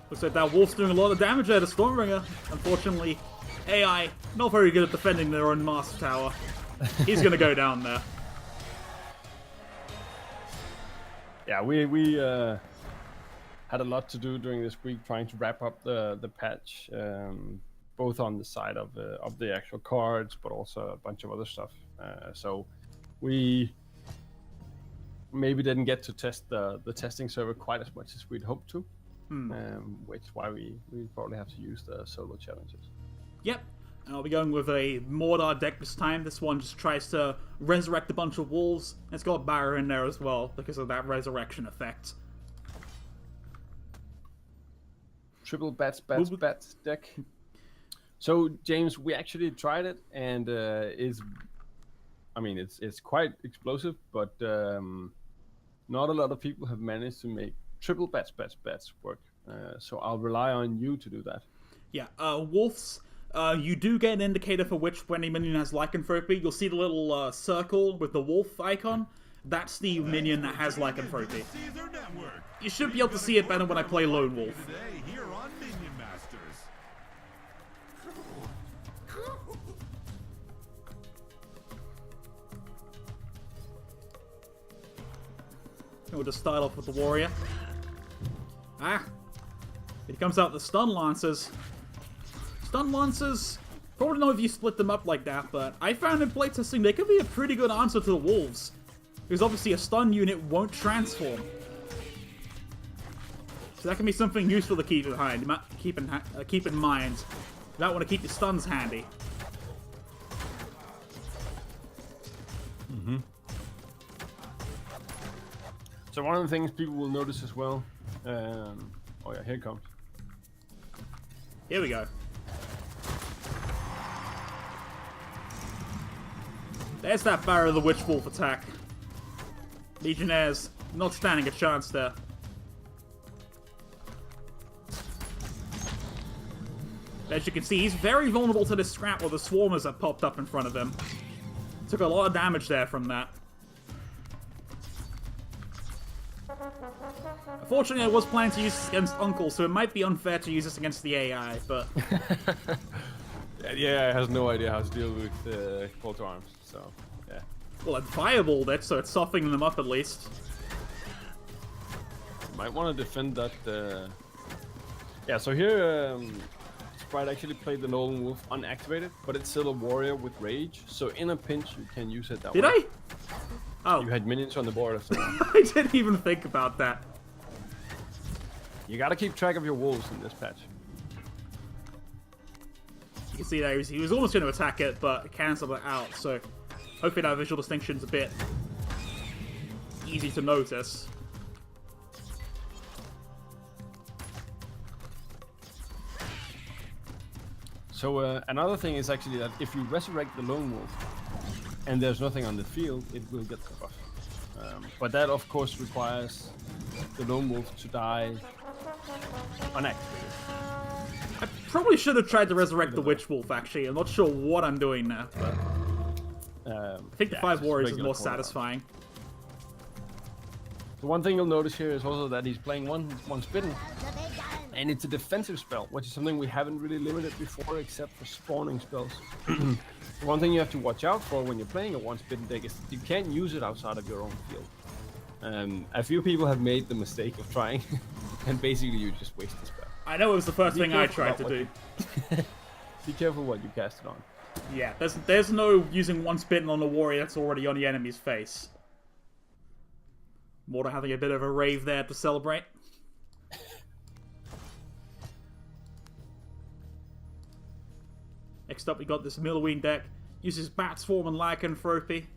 A: Looks like that wolf's doing a lot of damage there to Stormbringer. Unfortunately, AI not very good at defending their own Master Tower. He's gonna go down there.
B: Yeah, we had a lot to do during this week trying to wrap up the patch, both on the side of the actual cards, but also a bunch of other stuff. So we maybe didn't get to test the testing server quite as much as we'd hoped to, which is why we probably have to use the solo challenges.
A: Yep. And I'll be going with a Mordor deck this time. This one just tries to resurrect a bunch of wolves. It's got Barra in there as well because of that resurrection effect.
B: Triple bats deck. So James, we actually tried it, and it's quite explosive, but not a lot of people have managed to make triple bats work. So I'll rely on you to do that. Yeah,
A: wolves. You do get an indicator for which any minion has lycanthropy. You'll see the little circle with the wolf icon. That's the minion that has lycanthropy. You should be able to see it better when I play Lone Wolf. We'll just start off with the warrior. Ah! Here comes out the stun lancers. Stun lancers Probably know if you split them up like that, but I found in playtesting they could be a pretty good answer to the wolves. Because obviously a stun unit won't transform. So that can be something useful to keep keep in mind. You might want to keep your stuns handy.
B: Mm-hmm. So one of the things people will notice as well. Oh yeah, here it comes.
A: Here we go. There's that Barrow the Witch Wolf attack. Legionnaires not standing a chance there. As you can see, he's very vulnerable to this scrap where the swarmers have popped up in front of him. Took a lot of damage there from that. Unfortunately, I was planning to use this against Uncle, so it might be unfair to use this against the AI, but...
B: yeah, it has no idea how to deal with call to arms, so, yeah.
A: Well, it fireballed it, so it's softening them up at least.
B: Might want to defend that, Yeah, so here, Sprite actually played the Nolan Wolf unactivated, but it's still a warrior with rage, so in a pinch you can use it that way.
A: Did I? Oh.
B: You had minions on the board, so...
A: I didn't even think about that.
B: You gotta keep track of your wolves in this patch.
A: You can see that he was almost going to attack it, but cancelled it out, so hopefully that visual distinction's a bit easy to notice.
B: So another thing is actually that if you resurrect the lone wolf and there's nothing on the field, it will get the buff. But that of course requires the lone wolf to die unactivated.
A: I probably should have tried to resurrect the Witch Wolf, actually. I'm not sure what I'm doing now, but... I think the 5 warriors is more satisfying.
B: The one thing you'll notice here is also that he's playing one spitting. And it's a defensive spell, which is something we haven't really limited before except for spawning spells. The one thing you have to watch out for when you're playing a one-spitting deck is you can't use it outside of your own field. A few people have made the mistake of trying, and basically you just waste the spell.
A: I know it was the first thing I tried to do.
B: Be careful what you cast it on.
A: Yeah, there's no using one spitting on a warrior that's already on the enemy's face. Mortar having a bit of a rave there to celebrate. Next up, we got this Milloween deck. Uses Bat's Form and Lycanthropy.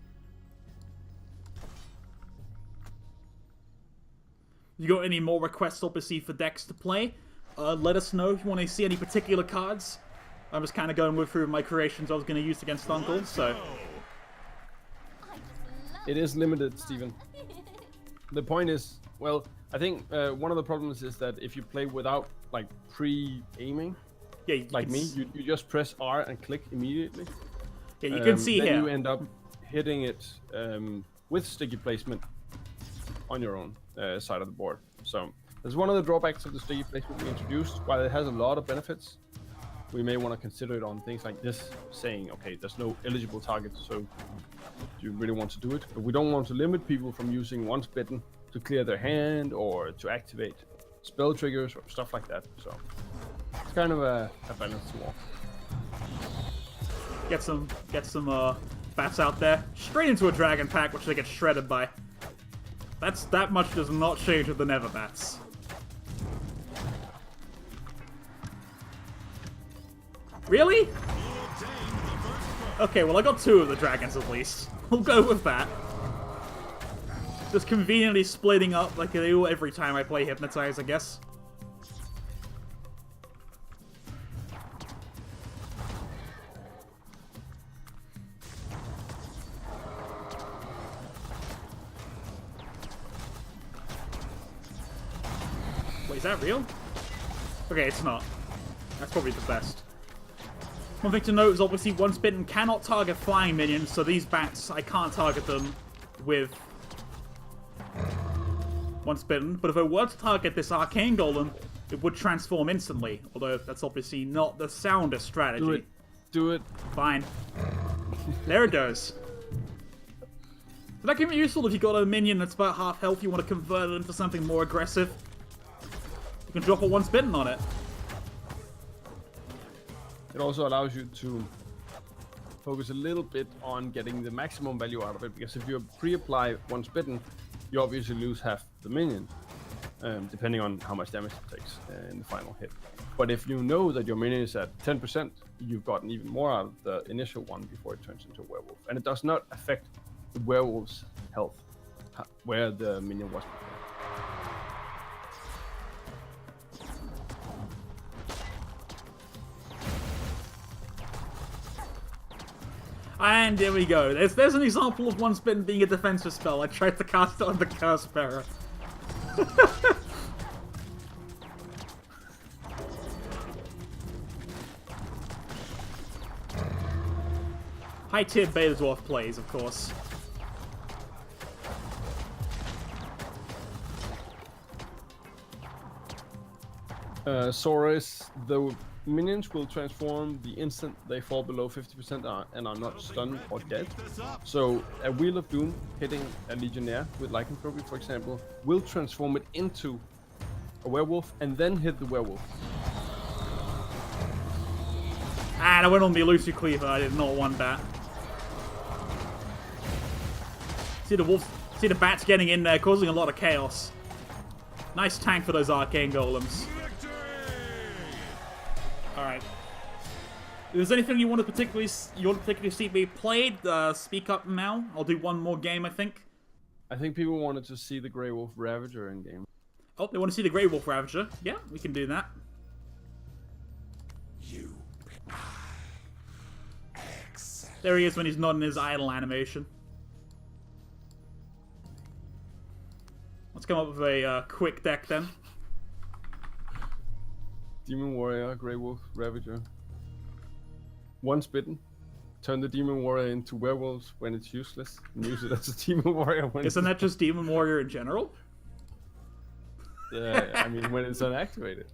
A: You got any more requests, obviously, for decks to play? Let us know if you want to see any particular cards. I'm just kind of going through my creations I was going to use against Uncle, so...
B: It is limited, Steven. The point is, well, I think one of the problems is that if you play without, like, pre-aiming,
A: yeah,
B: like me, you just press R and click immediately.
A: Yeah, you can see
B: then
A: here.
B: You end up hitting it with sticky placement on your own side of the board. So that's one of the drawbacks of the sticky placement we introduced. While it has a lot of benefits, we may want to consider it on things like this, saying, okay, there's no eligible target, so do you really want to do it? But we don't want to limit people from using once bitten to clear their hand or to activate spell triggers or stuff like that. So it's kind of a balance to walk.
A: Get some bats out there. Straight into a dragon pack, which they get shredded by. That much does not change with the Never Bats. Really? Okay, well I got 2 of the dragons at least. We'll go with that. Just conveniently splitting up like I do every time I play Hypnotize, I guess. Wait, is that real? Okay, it's not. That's probably the best. One thing to note is obviously Once Bitten cannot target flying minions, so these bats, I can't target them with Once Bitten. But if I were to target this Arcane Golem, it would transform instantly. Although that's obviously not the soundest strategy.
B: Do it. Do it.
A: Fine. There it goes. But that can be useful if you've got a minion that's about half health, you want to convert it into something more aggressive. You can drop a Once Bitten on it.
B: It also allows you to focus a little bit on getting the maximum value out of it, because if you pre-apply once bitten, you obviously lose half the minion, depending on how much damage it takes in the final hit. But if you know that your minion is at 10%, you've gotten even more out of the initial one before it turns into a werewolf. And it does not affect the werewolf's health, where the minion was before.
A: And there we go. There's an example of Once Bitten being a defensive spell. I tried to cast it on the Curse Bearer. High-tier BetaDwarf plays, of course.
B: Soris, the minions will transform the instant they fall below 50% and are not stunned or dead. So a Wheel of Doom hitting a Legionnaire with Lycanthropy, for example, will transform it into a werewolf and then hit the werewolf.
A: And I went on the Elusive Cleaver. I did not want that. See the wolves, see the bats getting in there, causing a lot of chaos. Nice tank for those arcane golems. All right. If there's anything you want to particularly see me played, speak up now. I'll do one more game, I think.
B: I think people wanted to see the Grey Wolf Ravager in game.
A: Oh, they want to see the Grey Wolf Ravager. Yeah, we can do that. There he is when he's not in his idle animation. Let's come up with a quick deck then.
B: Demon Warrior, Grey Wolf, Ravager. Once bitten, turn the Demon Warrior into werewolves when it's useless, and use it as a Demon Warrior when
A: Isn't that just Demon Warrior in general?
B: Yeah, I mean when it's unactivated.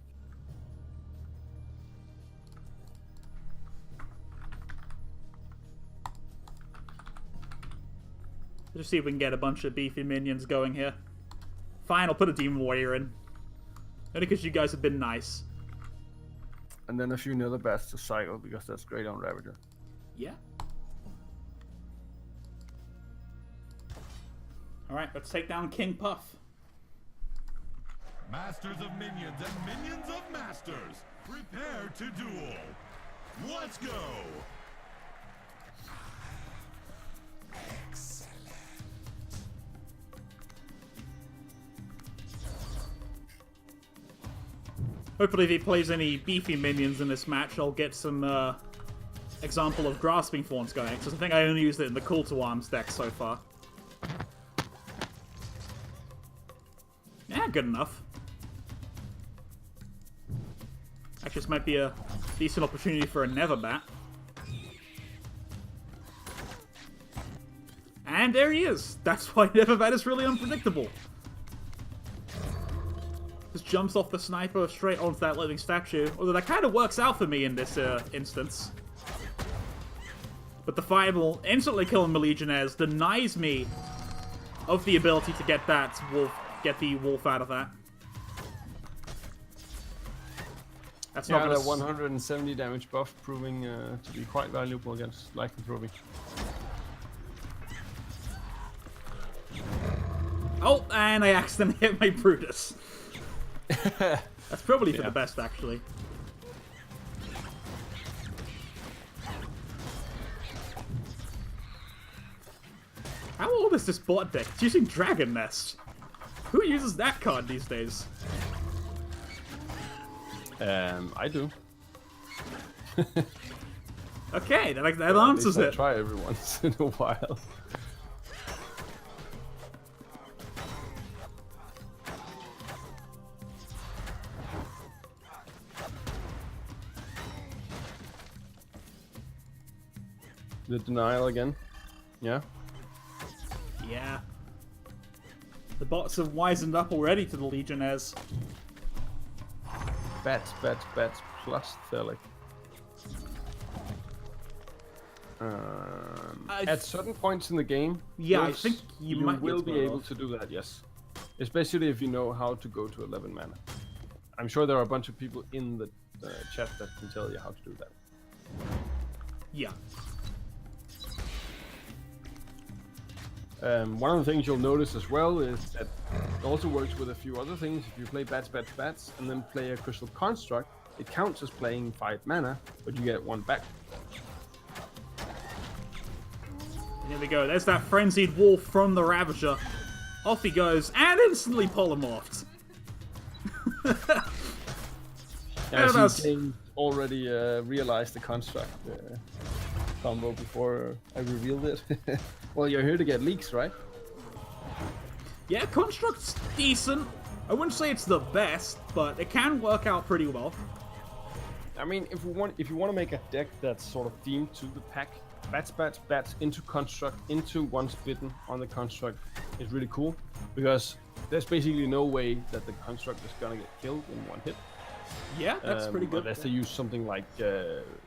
A: Let's just see if we can get a bunch of beefy minions going here. Fine, I'll put a Demon Warrior in. Only because you guys have been nice.
B: And then a few nether bats to cycle, because that's great on Ravager.
A: Yeah. Alright, let's take down King Puff.
C: Masters of minions and minions of masters, prepare to duel. Let's go!
A: Hopefully if he plays any beefy minions in this match, I'll get some example of Grasping Thorns going, because I think I only used it in the Call to Arms deck so far. Yeah, good enough. Actually, this might be a decent opportunity for a Netherbat. And there he is! That's why Netherbat is really unpredictable. Just jumps off the sniper straight onto that living statue. Although that kind of works out for me in this instance. But the Fireball instantly killing the Legionnaires denies me of the ability to get that wolf, get the wolf out of that. That's not
B: that 170 damage buff proving to be quite valuable against Lycanthropy.
A: Oh, and I accidentally hit my Brutus. That's probably for the best, actually. How old is this bot deck? It's using Dragon Nest. Who uses that card these days?
B: I do.
A: Okay, that answers it.
B: I try every once in a while. The denial again. Yeah.
A: Yeah. The bots have wisened up already to the Legionnaires.
B: Bats plus Thelic. At certain points in the game,
A: yeah, I think you might
B: will be able to do that, yes. Especially if you know how to go to 11 mana. I'm sure there are a bunch of people in the chat that can tell you how to do that.
A: Yeah.
B: One of the things you'll notice as well is that it also works with a few other things. If you play bats, and then play a Crystal Construct, it counts as playing 5 mana, but you get 1 back.
A: Here we go. There's that Frenzied Wolf from the Ravager. Off he goes, and instantly polymorphed.
B: Yeah, James already realized the construct combo before I revealed it. Well, you're here to get leaks, right?
A: Yeah, Construct's decent. I wouldn't say it's the best, but it can work out pretty well.
B: I mean, if you want to make a deck that's sort of themed to the pack, bats into construct, into once bitten on the construct is really cool, because there's basically no way that the construct is gonna get killed in 1 hit.
A: Yeah, that's pretty good.
B: Unless they use something like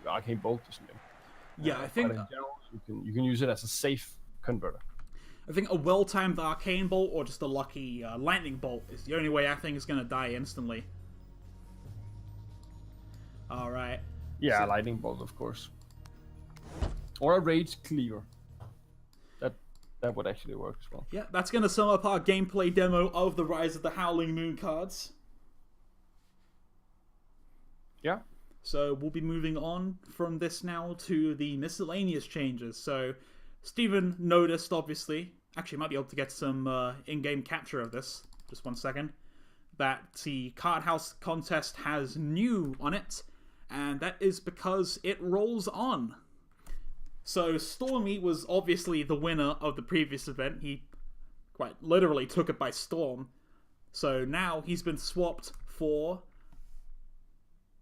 B: Arcane Bolt or something.
A: Yeah, I think
B: but in general, you can use it as a safe converter.
A: I think a well-timed Arcane Bolt or just a lucky Lightning Bolt is the only way that thing is going to die instantly. Alright.
B: Yeah, Lightning Bolt, of course. Or a Rage Cleaver. That would actually work as well.
A: Yeah, that's going to sum up our gameplay demo of the Rise of the Howling Moon cards.
B: Yeah.
A: So we'll be moving on from this now to the miscellaneous changes. So Steven noticed, obviously, actually might be able to get some in-game capture of this, just 1 second, that the Card House contest has new on it, and that is because it rolls on. So Stormy was obviously the winner of the previous event. He quite literally took it by storm. So now he's been swapped for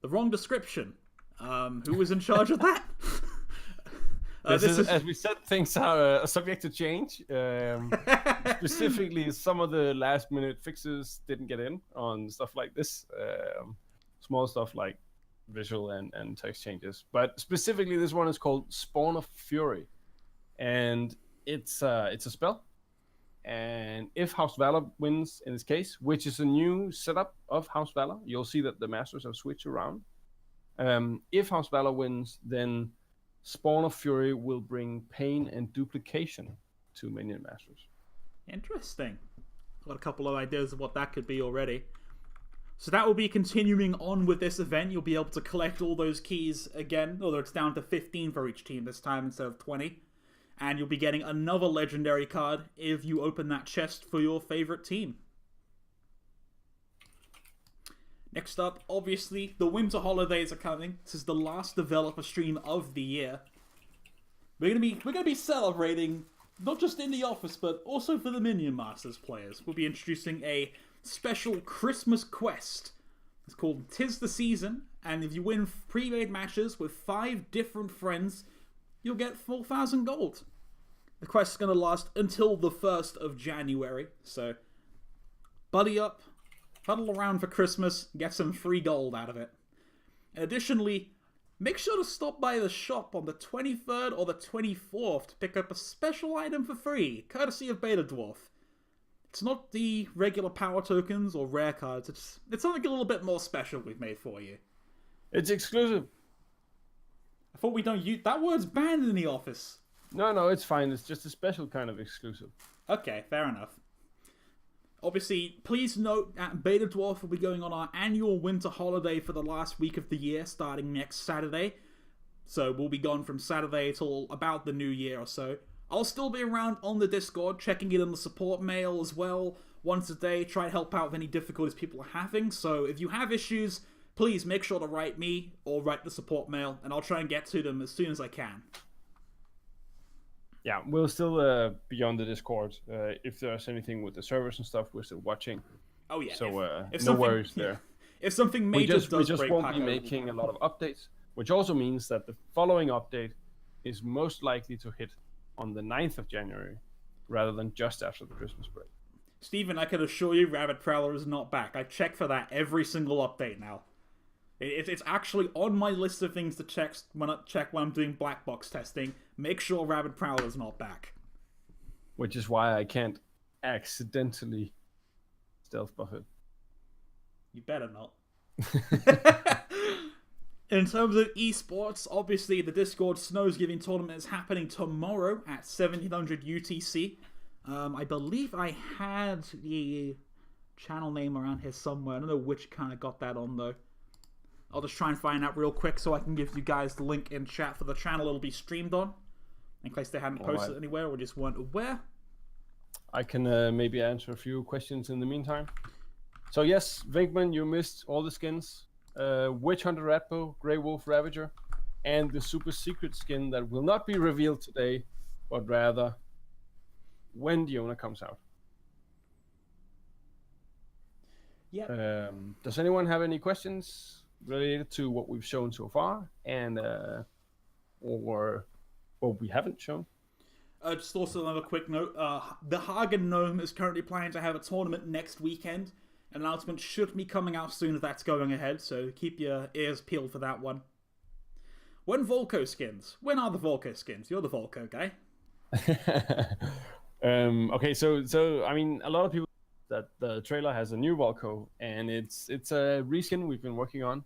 A: the wrong description. Who was in charge of that?
B: This is, as we said, things are subject to change. Specifically, some of the last-minute fixes didn't get in on stuff like this. Small stuff like visual and text changes. But specifically, this one is called Spawn of Fury. And it's a spell. And if House Valor wins in this case, which is a new setup of House Valor, you'll see that the masters have switched around. If House Valor wins, then Spawn of Fury will bring pain and duplication to minion masters.
A: Interesting. Got a couple of ideas of what that could be already. So that will be continuing on with this event. You'll be able to collect all those keys again, although it's down to 15 for each team this time instead of 20. And you'll be getting another legendary card if you open that chest for your favorite team. Next up, obviously, the winter holidays are coming. This is the last developer stream of the year. We're gonna be celebrating not just in the office, but also for the Minion Masters players. We'll be introducing a special Christmas quest. It's called 'Tis the Season, and if you win pre-made matches with 5 different friends, you'll get 4,000 gold. The quest is going to last until the 1st of January, so buddy up, huddle around for Christmas, get some free gold out of it. And additionally, make sure to stop by the shop on the 23rd or the 24th to pick up a special item for free, courtesy of BetaDwarf. It's not the regular power tokens or rare cards, it's something a little bit more special we've made for you.
B: It's exclusive.
A: I thought we don't use... That word's banned in the office.
B: No, it's fine. It's just a special kind of exclusive.
A: Okay, fair enough. Obviously, please note that BetaDwarf will be going on our annual winter holiday for the last week of the year, starting next Saturday. So we'll be gone from Saturday till about the new year or so. I'll still be around on the Discord, checking in on the support mail as well, once a day, try to help out with any difficulties people are having. So if you have issues, please make sure to write me or write the support mail, and I'll try and get to them as soon as I can.
B: Yeah, we'll still be on the Discord. If there's anything with the servers and stuff, we're still watching.
A: Oh yeah.
B: So
A: if
B: no worries there.
A: If something major
B: we
A: does
B: just
A: break,
B: won't be making a lot of updates, which also means that the following update is most likely to hit on the 9th of January, rather than just after the Christmas break.
A: Steven, I can assure you Rabbit Prowler is not back. I check for that every single update now. It's actually on my list of things to check when I'm doing black box testing. Make sure Rabbit Prowler is not back.
B: Which is why I can't accidentally stealth buff it.
A: You better not. In terms of esports, obviously the Discord Snows Giving Tournament is happening tomorrow at 1700 UTC. I believe I had the channel name around here somewhere. I don't know which kind of got that on though. I'll just try and find out real quick so I can give you guys the link in chat for the channel it'll be streamed on, in case they hadn't posted it anywhere or just weren't aware.
B: I can maybe answer a few questions in the meantime. So yes, Vinkman, you missed all the skins. Witch Hunter Ratbow, Grey Wolf Ravager, and the super secret skin that will not be revealed today, but rather when the owner comes out.
A: Yeah.
B: Does anyone have any questions related to what we've shown so far, and or what we haven't shown?
A: Just also another quick note. The Hagen Gnome is currently planning to have a tournament next weekend. An announcement should be coming out soon if that's going ahead, so keep your ears peeled for that one. When Volko skins? When are the Volko skins? You're the Volko guy.
B: Okay, so I mean, a lot of people that the trailer has a new Volko, and it's a reskin we've been working on.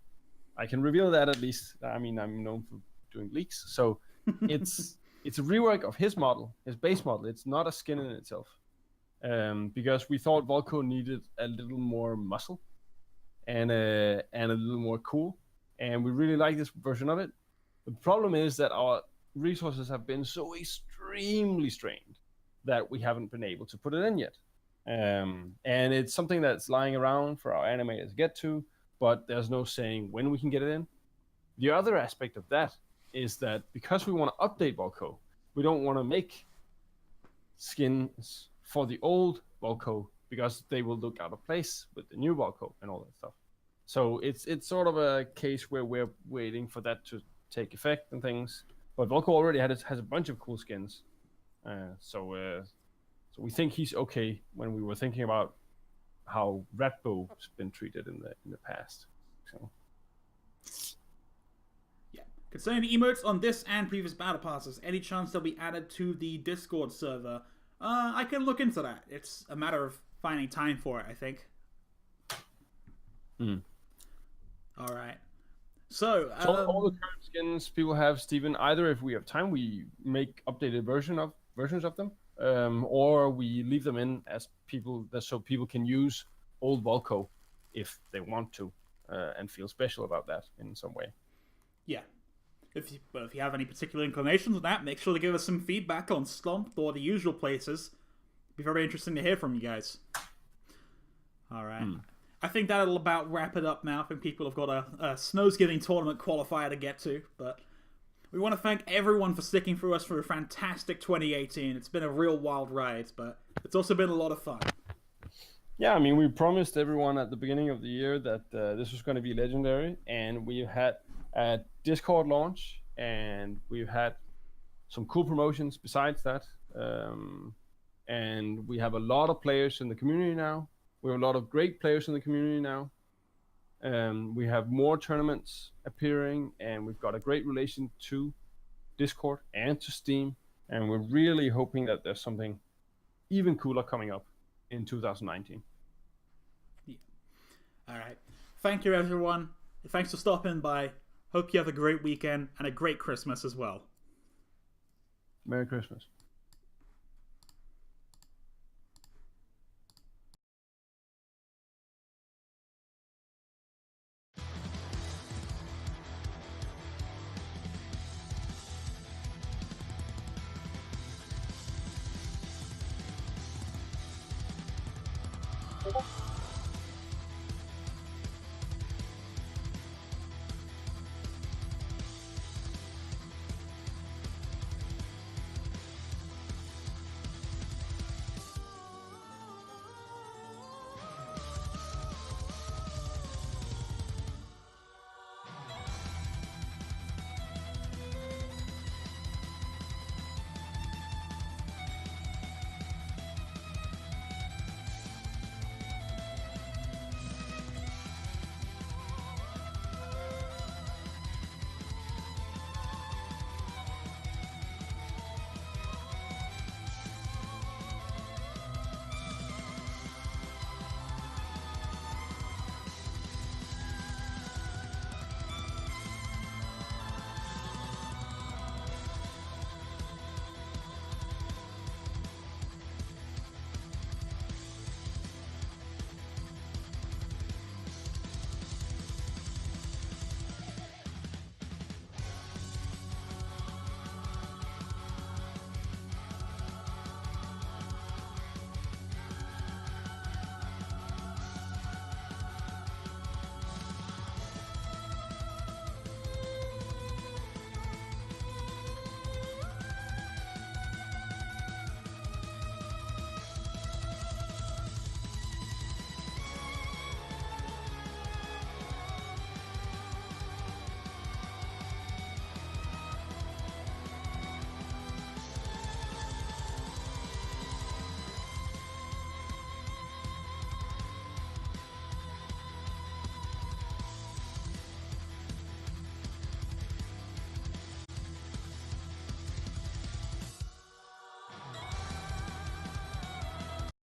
B: I can reveal that at least. I mean, I'm known for doing leaks, so it's a rework of his model, his base model. It's not a skin in itself. Because we thought Volko needed a little more muscle and a little more cool, and we really like this version of it. The problem is that our resources have been so extremely strained that we haven't been able to put it in yet. And it's something that's lying around for our animators to get to, but there's no saying when we can get it in. The other aspect of that is that because we want to update Volko, we don't want to make skins for the old Volko because they will look out of place with the new Volko and all that stuff. So it's sort of a case where we're waiting for that to take effect and things. But Volko already has a bunch of cool skins, so we think he's okay when we were thinking about how Ratbow's been treated in the past. So.
A: Concerning the emotes on this and previous battle passes, any chance they'll be added to the Discord server? I can look into that. It's a matter of finding time for it, I think. Alright. So
B: all the current skins people have, Steven, either if we have time, we make updated versions of them, or we leave them in as so people can use old Volko if they want to, and feel special about that in some way.
A: Yeah. If you have any particular inclinations with that, make sure to give us some feedback on Slump or the usual places. It'd be very interesting to hear from you guys. Alright. I think that'll about wrap it up now. I think people have got a Snows Giving Tournament qualifier to get to. But we want to thank everyone for sticking through us for a fantastic 2018. It's been a real wild ride, but it's also been a lot of fun.
B: Yeah, I mean, we promised everyone at the beginning of the year that this was going to be legendary, and we had a Discord launch, and we've had some cool promotions besides that. And we have a lot of players in the community now. We have a lot of great players in the community now. We have more tournaments appearing, and we've got a great relation to Discord and to Steam. And we're really hoping that there's something even cooler coming up in 2019.
A: Yeah. All right. Thank you, everyone. Thanks for stopping by. Hope you have a great weekend and a great Christmas as well.
B: Merry Christmas.